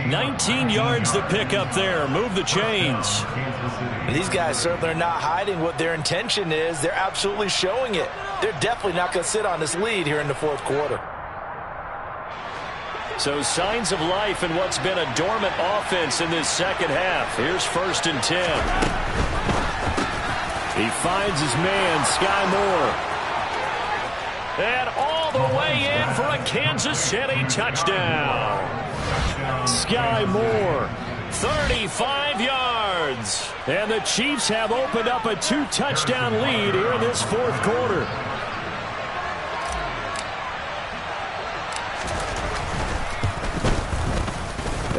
19 yards to pick up there. Move the chains. These guys certainly are not hiding what their intention is. They're absolutely showing it. They're definitely not going to sit on this lead here in the 4th quarter. So signs of life in what's been a dormant offense in this second half. Here's 1st and 10. He finds his man, Sky Moore. And all the way in for a Kansas City touchdown. Sky Moore, 35 yards. And the Chiefs have opened up a 2-touchdown lead here in this 4th quarter.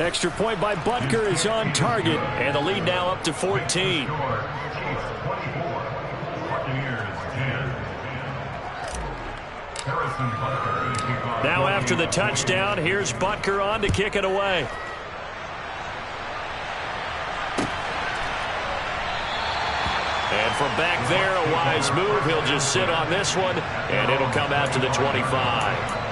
Extra point by Butker is on target, and the lead now up to 14. Now after the touchdown, here's Butker on to kick it away. And from back there, a wise move. He'll just sit on this one, and it'll come out to the 25.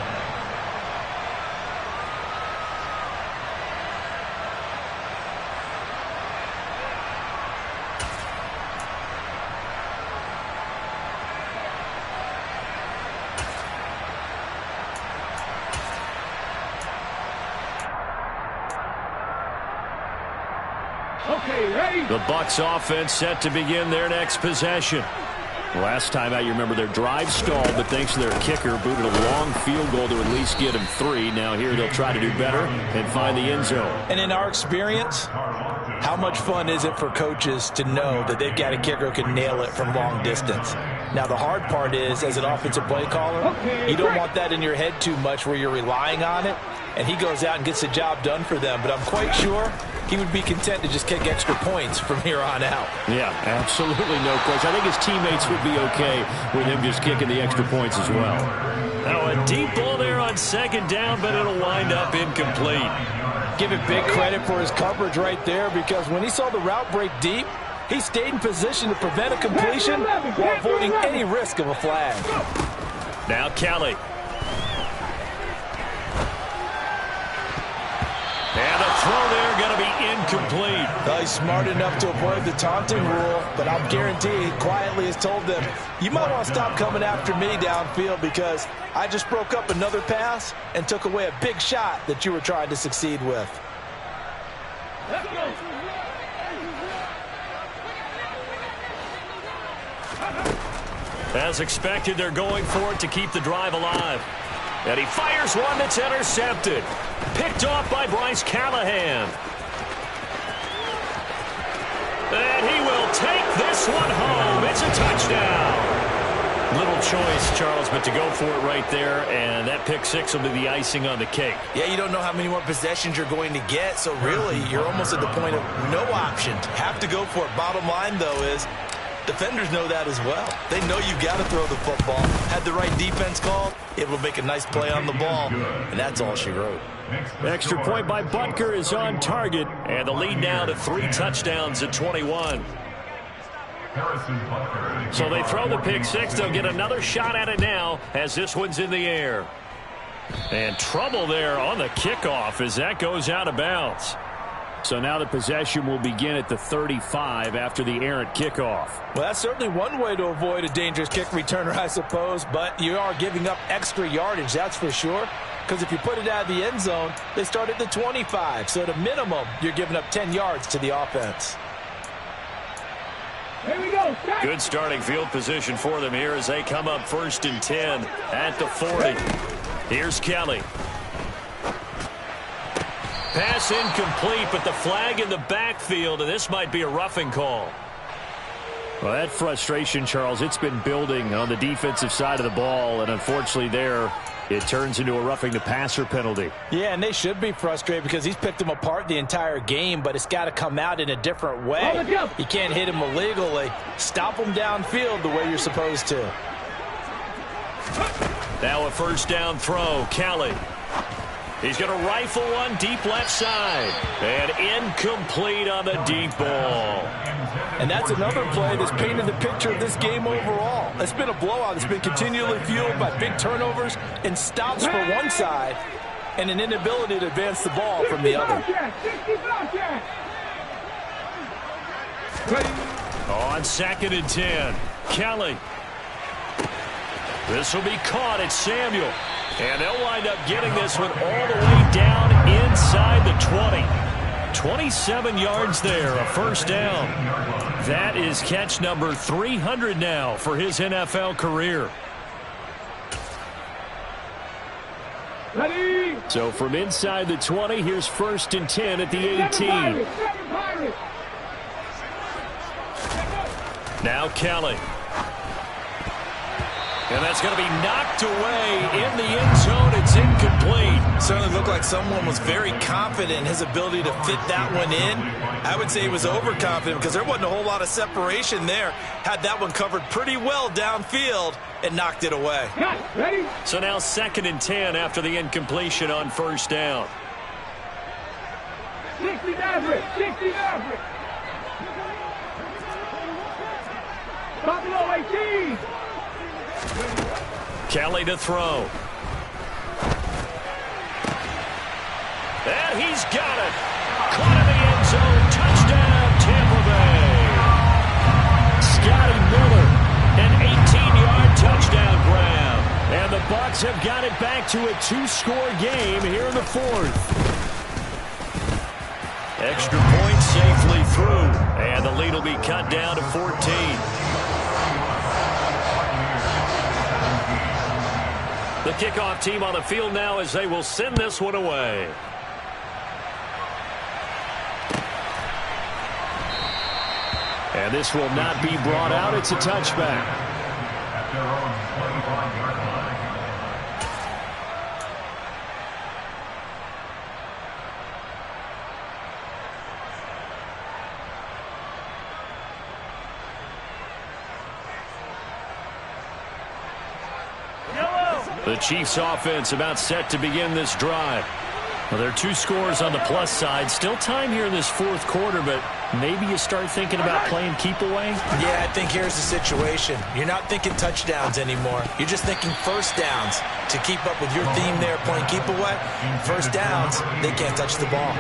The Bucs offense set to begin their next possession. Last time out, you remember their drive stalled, but thanks to their kicker, booted a long field goal to at least get him 3. Now here they'll try to do better and find the end zone. And in our experience, how much fun is it for coaches to know that they've got a kicker who can nail it from long distance? Now, the hard part is, as an offensive play caller, you don't want that in your head too much where you're relying on it, and he goes out and gets the job done for them. But I'm quite sure he would be content to just kick extra points from here on out. Yeah, absolutely no question. I think his teammates would be okay with him just kicking the extra points as well. Now a deep ball there on 2nd down, but it'll wind up incomplete. Give it big credit for his coverage right there, because when he saw the route break deep, he stayed in position to prevent a completion while avoiding any risk of a flag. Now Kelly. And the throw there going to be incomplete. Well, he's smart enough to avoid the taunting rule, but I'll guarantee he quietly has told them, you might want to stop coming after me downfield because I just broke up another pass and took away a big shot that you were trying to succeed with. Let's go. As expected, they're going for it to keep the drive alive. And he fires one that's intercepted. Picked off by Bryce Callahan. And he will take this one home. It's a touchdown. Little choice, Charles, but to go for it right there, and that pick six will be the icing on the cake. Yeah, you don't know how many more possessions you're going to get, so really you're almost at the point of no option. Have to go for it. Bottom line, though, is defenders know that as well. They know you've got to throw the football. Had the right defense called, able to make a nice play on the ball, and that's all she wrote. Extra point by Butker is on target, and the lead now to 3 touchdowns at 21. So they throw the pick six. They'll get another shot at it now as this one's in the air. And trouble there on the kickoff as that goes out of bounds. So now the possession will begin at the 35 after the errant kickoff. Well, that's certainly one way to avoid a dangerous kick returner, I suppose, but you are giving up extra yardage, that's for sure. Because if you put it out of the end zone, they start at the 25. So at a minimum, you're giving up 10 yards to the offense. Here we go. Good starting field position for them here as they come up 1st and 10 at the 40. Here's Kelly. Pass incomplete, but the flag in the backfield, and this might be a roughing call. Well, that frustration, Charles, it's been building on the defensive side of the ball, and unfortunately there, it turns into a roughing the passer penalty. Yeah, and they should be frustrated because he's picked them apart the entire game, but it's got to come out in a different way. You can't hit him illegally. Stop him downfield the way you're supposed to. Now a first down throw. Kelly. He's going to rifle one deep left side. And incomplete on the deep ball. And that's another play that's painted the picture of this game overall. It's been a blowout. It's been continually fueled by big turnovers and stops for one side and an inability to advance the ball from the other. On 2nd and 10, Kelly. This will be caught at Samuel. And they'll wind up getting this one all the way down inside the 20. 27 yards there, a first down. That is catch number 300 now for his NFL career. Ready. So from inside the 20, here's 1st and 10 at the 18. Now Kelly. And that's going to be knocked away in the end zone. It's incomplete. Certainly looked like someone was very confident in his ability to fit that one in. I would say he was overconfident because there wasn't a whole lot of separation there. Had that one covered pretty well downfield and knocked it away. Ready. So now 2nd and 10 after the incompletion on first down. 60 Maverick. 60 Maverick. Buffalo 18. Kelly to throw. And he's got it. Caught in the end zone. Touchdown, Tampa Bay. Scotty Miller, an 18-yard touchdown grab. And the Bucs have got it back to a 2-score game here in the 4th. Extra point safely through. And the lead will be cut down to 14. The kickoff team on the field now as they will send this one away. And this will not be brought out. It's a touchback. At their own 25-yard line. The Chiefs offense about set to begin this drive. Well, there are 2 scores on the plus side. Still time here in this fourth quarter, but maybe you start thinking about playing keep away? Yeah, I think here's the situation. You're not thinking touchdowns anymore. You're just thinking first downs. To keep up with your theme there, playing keep away, first downs, they can't touch the ball.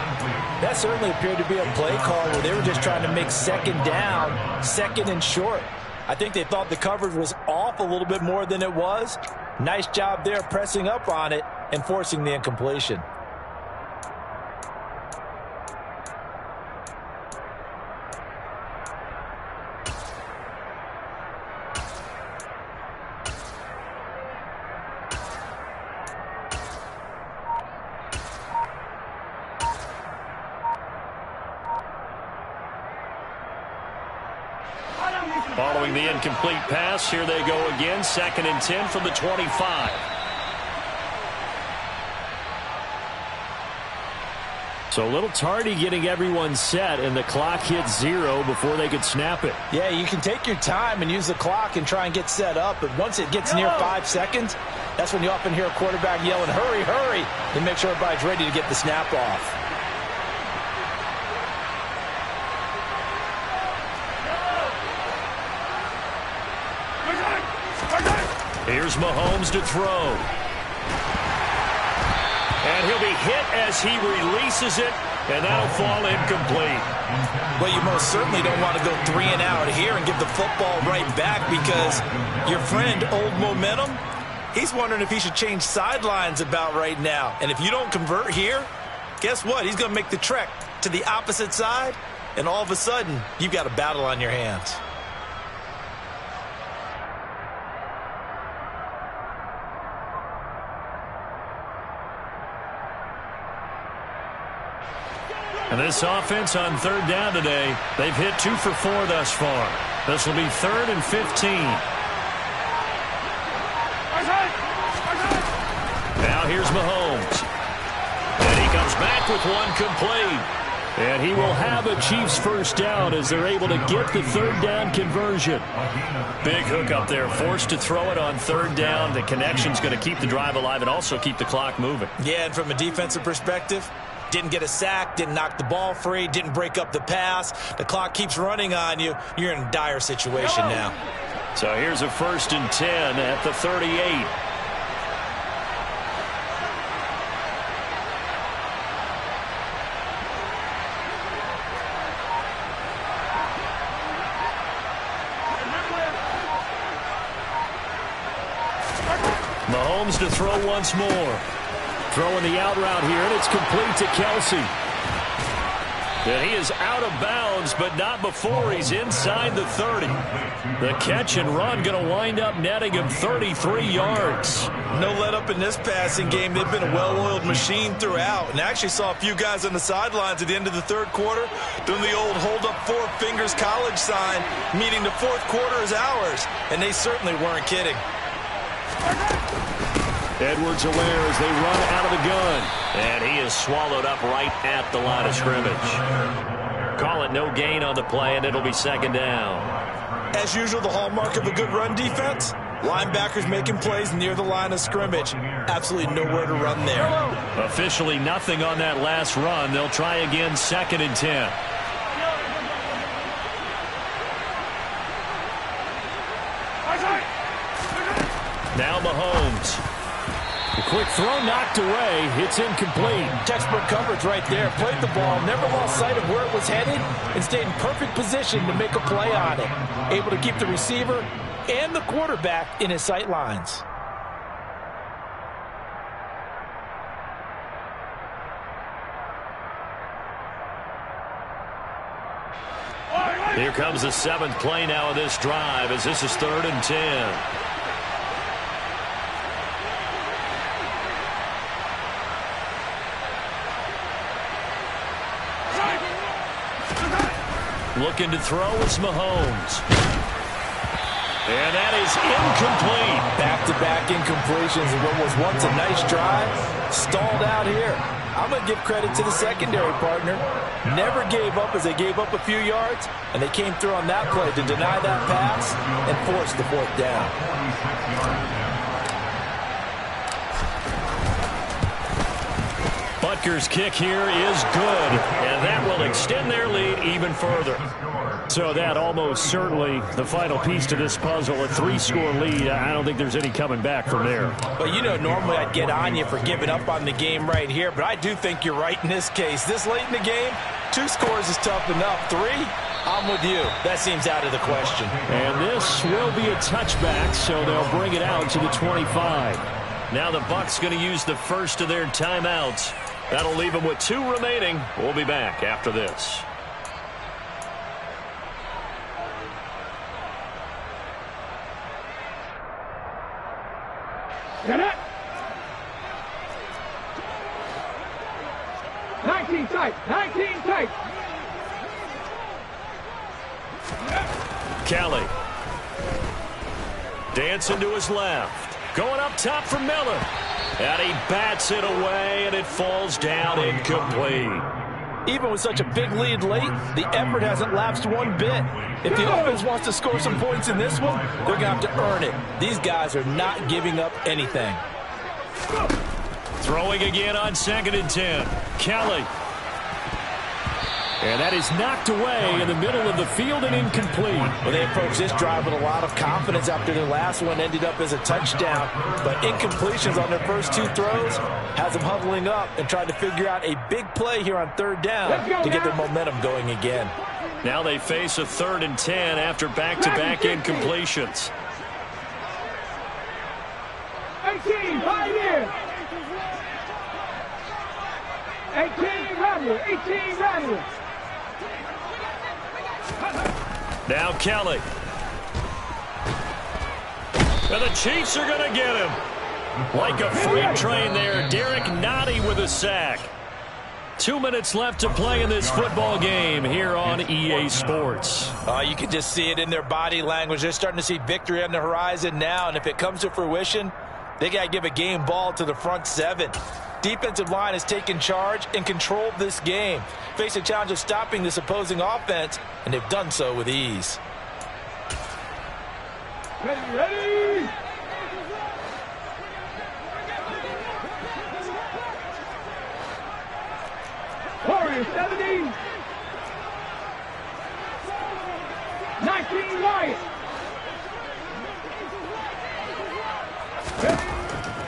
That certainly appeared to be a play call where they were just trying to make second down, second and short. I think they thought the coverage was off a little bit more than it was. Nice job there pressing up on it and forcing the incompletion. Following the incomplete pass, here they go again. 2nd and 10 from the 25. So a little tardy getting everyone set, and the clock hit 0 before they could snap it. Yeah, you can take your time and use the clock and try and get set up, but once it gets near 5 seconds, that's when you often hear a quarterback yelling, hurry, hurry, to make sure everybody's ready to get the snap off. Here's Mahomes to throw. And he'll be hit as he releases it, and that'll fall incomplete. Well, you most certainly don't want to go 3 and out here and give the football right back, because your friend, Old Momentum, he's wondering if he should change sidelines about right now. And if you don't convert here, guess what? He's going to make the trek to the opposite side, and all of a sudden, you've got a battle on your hands. And this offense on 3rd down today, they've hit 2 for 4 thus far. This will be 3rd and 15. Now here's Mahomes. And he comes back with one complete. And he will have a Chiefs first down as they're able to get the 3rd down conversion. Big hook up there, forced to throw it on 3rd down. The connection's going to keep the drive alive and also keep the clock moving. Yeah, and from a defensive perspective, didn't get a sack, didn't knock the ball free, didn't break up the pass. The clock keeps running on you. You're in a dire situation now. So here's a 1st and 10 at the 38. Mahomes to throw once more. Throwing the out route here, and it's complete to Kelsey. And he is out of bounds, but not before he's inside the 30. The catch and run going to wind up netting him 33 yards. No let up in this passing game. They've been a well-oiled machine throughout. And I actually saw a few guys on the sidelines at the end of the 3rd quarter doing the old hold up 4 fingers college sign, meaning the 4th quarter is ours. And they certainly weren't kidding. Edwards-Helaire as they run out of the gun. And he is swallowed up right at the line of scrimmage. Call it no gain on the play, and it'll be 2nd down. As usual, the hallmark of a good run defense, linebackers making plays near the line of scrimmage. Absolutely nowhere to run there. Officially nothing on that last run. They'll try again, 2nd and 10. Now Mahomes. The quick throw knocked away. It's incomplete. Textbook coverage right there. Played the ball, never lost sight of where it was headed, and stayed in perfect position to make a play on it. Able to keep the receiver and the quarterback in his sight lines. Here comes the 7th play now of this drive as this is 3rd and 10. Looking to throw is Mahomes. And that is incomplete. Back-to-back incompletions of what was once a nice drive. Stalled out here. I'm going to give credit to the secondary partner. Never gave up as they gave up a few yards, and they came through on that play to deny that pass and force the 4th down. Rutgers kick here is good, and that will extend their lead even further. So that almost certainly the final piece to this puzzle, a 3-score lead. I don't think there's any coming back from there. Well, you know, normally I'd get on you for giving up on the game right here, but I do think you're right in this case. This late in the game, 2 scores is tough enough. 3, I'm with you. That seems out of the question. And this will be a touchback, so they'll bring it out to the 25. Now the Bucs going to use the first of their timeouts. That'll leave them with 2 remaining. We'll be back after this. Get it. 19 tight. 19 tight. Kelly. Dancing to his left. Going up top for Miller. And he bats it away, and it falls down incomplete. Even with such a big lead late, the effort hasn't lapsed one bit. If the offense wants to score some points in this one, they're going to have to earn it. These guys are not giving up anything. Throwing again on 2nd and 10. Kelly. And that is knocked away in the middle of the field and incomplete. Well, they approached this drive with a lot of confidence after their last one ended up as a touchdown. But incompletions on their first 2 throws has them huddling up and trying to figure out a big play here on 3rd down to get their momentum going again. Now they face a 3rd and 10 after back-to-back incompletions. 18, right here. 18, Rattler. 18, Rattler. Now Kelly. And the Chiefs are going to get him. Like a freight train there, Derek Nottie with a sack. 2 minutes left to play in this football game here on EA Sports. You can just see it in their body language. They're starting to see victory on the horizon now, and if it comes to fruition, they got to give a game ball to the front 7. Defensive line has taken charge and controlled this game. Face a challenge of stopping this opposing offense, and they've done so with ease. Ready. Warriors 70. 19 Wyatt.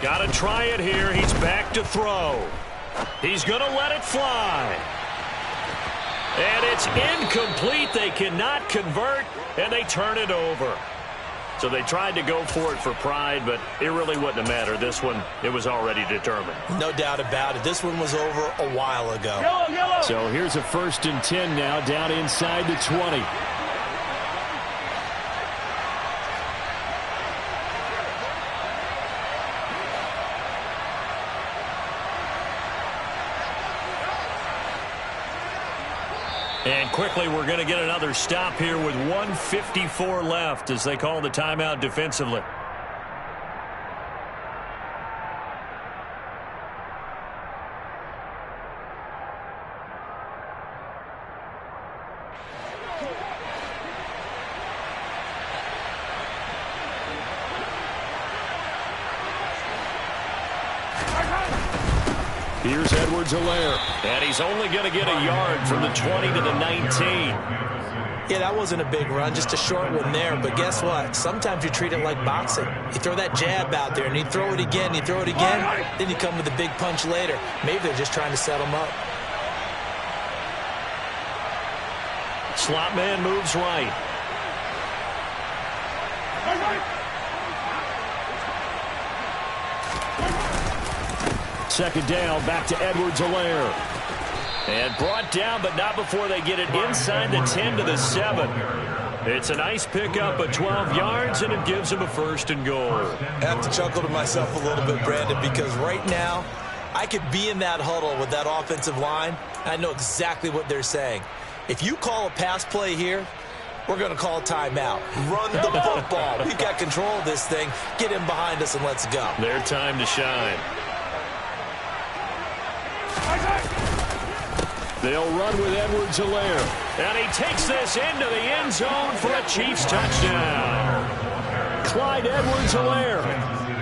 Got to try it here. He's back to throw. He's going to let it fly. And it's incomplete. They cannot convert, and they turn it over. So they tried to go for it for pride, but it really wouldn't have mattered. This one, it was already determined. No doubt about it. This one was over a while ago. Yellow. So here's a 1st and 10 now, down inside the 20. And quickly, we're going to get another stop here with 1:54 left as they call the timeout defensively. Here's Edwards-Helaire, and he's only going to get a yard from the 20 to the 19. Yeah, that wasn't a big run, just a short one there. But guess what? Sometimes you treat it like boxing. You throw that jab out there, and you throw it again, then you come with a big punch later. Maybe they're just trying to set him up. Slot man moves right. Second down, back to Edwards-Helaire. And brought down, but not before they get it inside the 10 to the 7. It's a nice pickup of 12 yards, and it gives them a 1st and goal. I have to chuckle to myself a little bit, Brandon, because right now, I could be in that huddle with that offensive line. I know exactly what they're saying. If you call a pass play here, we're going to call a timeout. Run the football. We've got control of this thing. Get in behind us and let's go. Their time to shine. They'll run with Edwards-Helaire. And he takes this into the end zone for a Chiefs touchdown. Clyde Edwards-Helaire,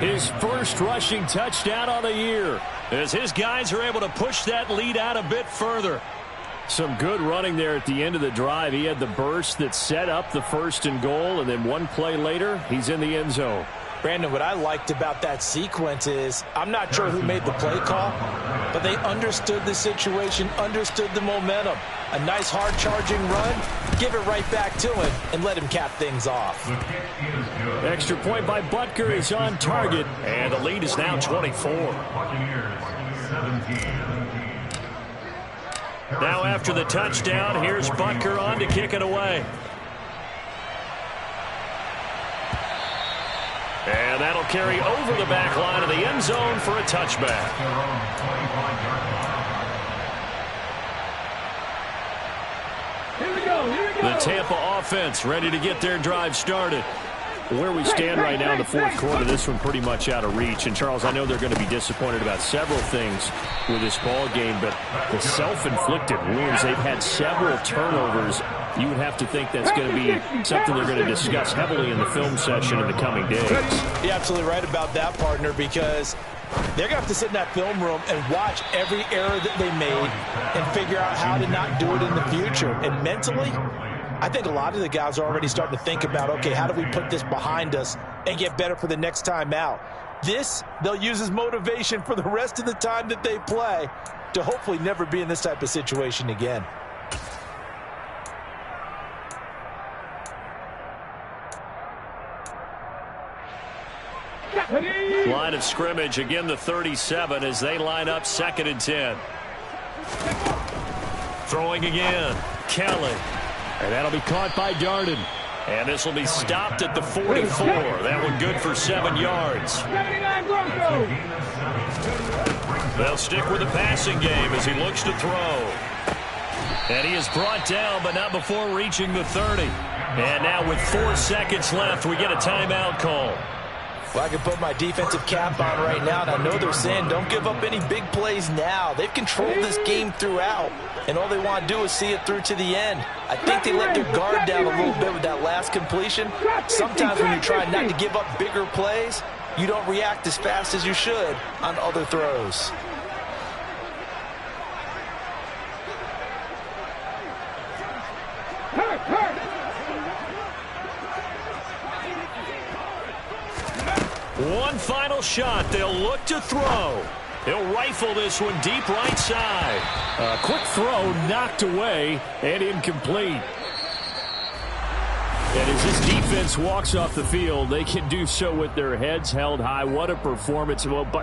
his first rushing touchdown on the year. as his guys are able to push that lead out a bit further. Some good running there at the end of the drive. He had the burst that set up the 1st and goal, and then one play later, he's in the end zone. Brandon, what I liked about that sequence is I'm not sure who made the play call, but they understood the situation, understood the momentum. A nice hard charging run, give it right back to him, and let him cap things off. Extra point by Butker is on target, and the lead is now 24. Now after the touchdown, here's Butker on to kick it away. And that'll carry over the back line of the end zone for a touchback. Here we go. The Tampa offense ready to get their drive started. Where we stand right now in the 4th quarter, this one pretty much out of reach. And, Charles, I know they're going to be disappointed about several things with this ball game, but the self-inflicted wounds, they've had several turnovers. You would have to think that's going to be something they're going to discuss heavily in the film session in the coming days. You're absolutely right about that, partner, because they're going to have to sit in that film room and watch every error that they made and figure out how to not do it in the future. And mentally, I think a lot of the guys are already starting to think about, okay, how do we put this behind us and get better for the next time out? This, they'll use as motivation for the rest of the time that they play to hopefully never be in this type of situation again. Line of scrimmage, again the 37 as they line up 2nd and 10. Throwing again, Kelly. And that'll be caught by Darden. And this will be stopped at the 44. That one good for 7 yards. 79 Broncos. They'll stick with the passing game as he looks to throw. And he is brought down, but not before reaching the 30. And now with 4 seconds left, we get a timeout call. Well, I can put my defensive cap on right now, and I know they're saying don't give up any big plays now. They've controlled this game throughout, and all they want to do is see it through to the end. I think they let their guard down a little bit with that last completion. Sometimes when you're trying not to give up bigger plays, you don't react as fast as you should on other throws. One final shot. They'll look to throw. He'll rifle this one deep right side. A quick throw knocked away and incomplete. And as this defense walks off the field, they can do so with their heads held high. What a performance. Well, but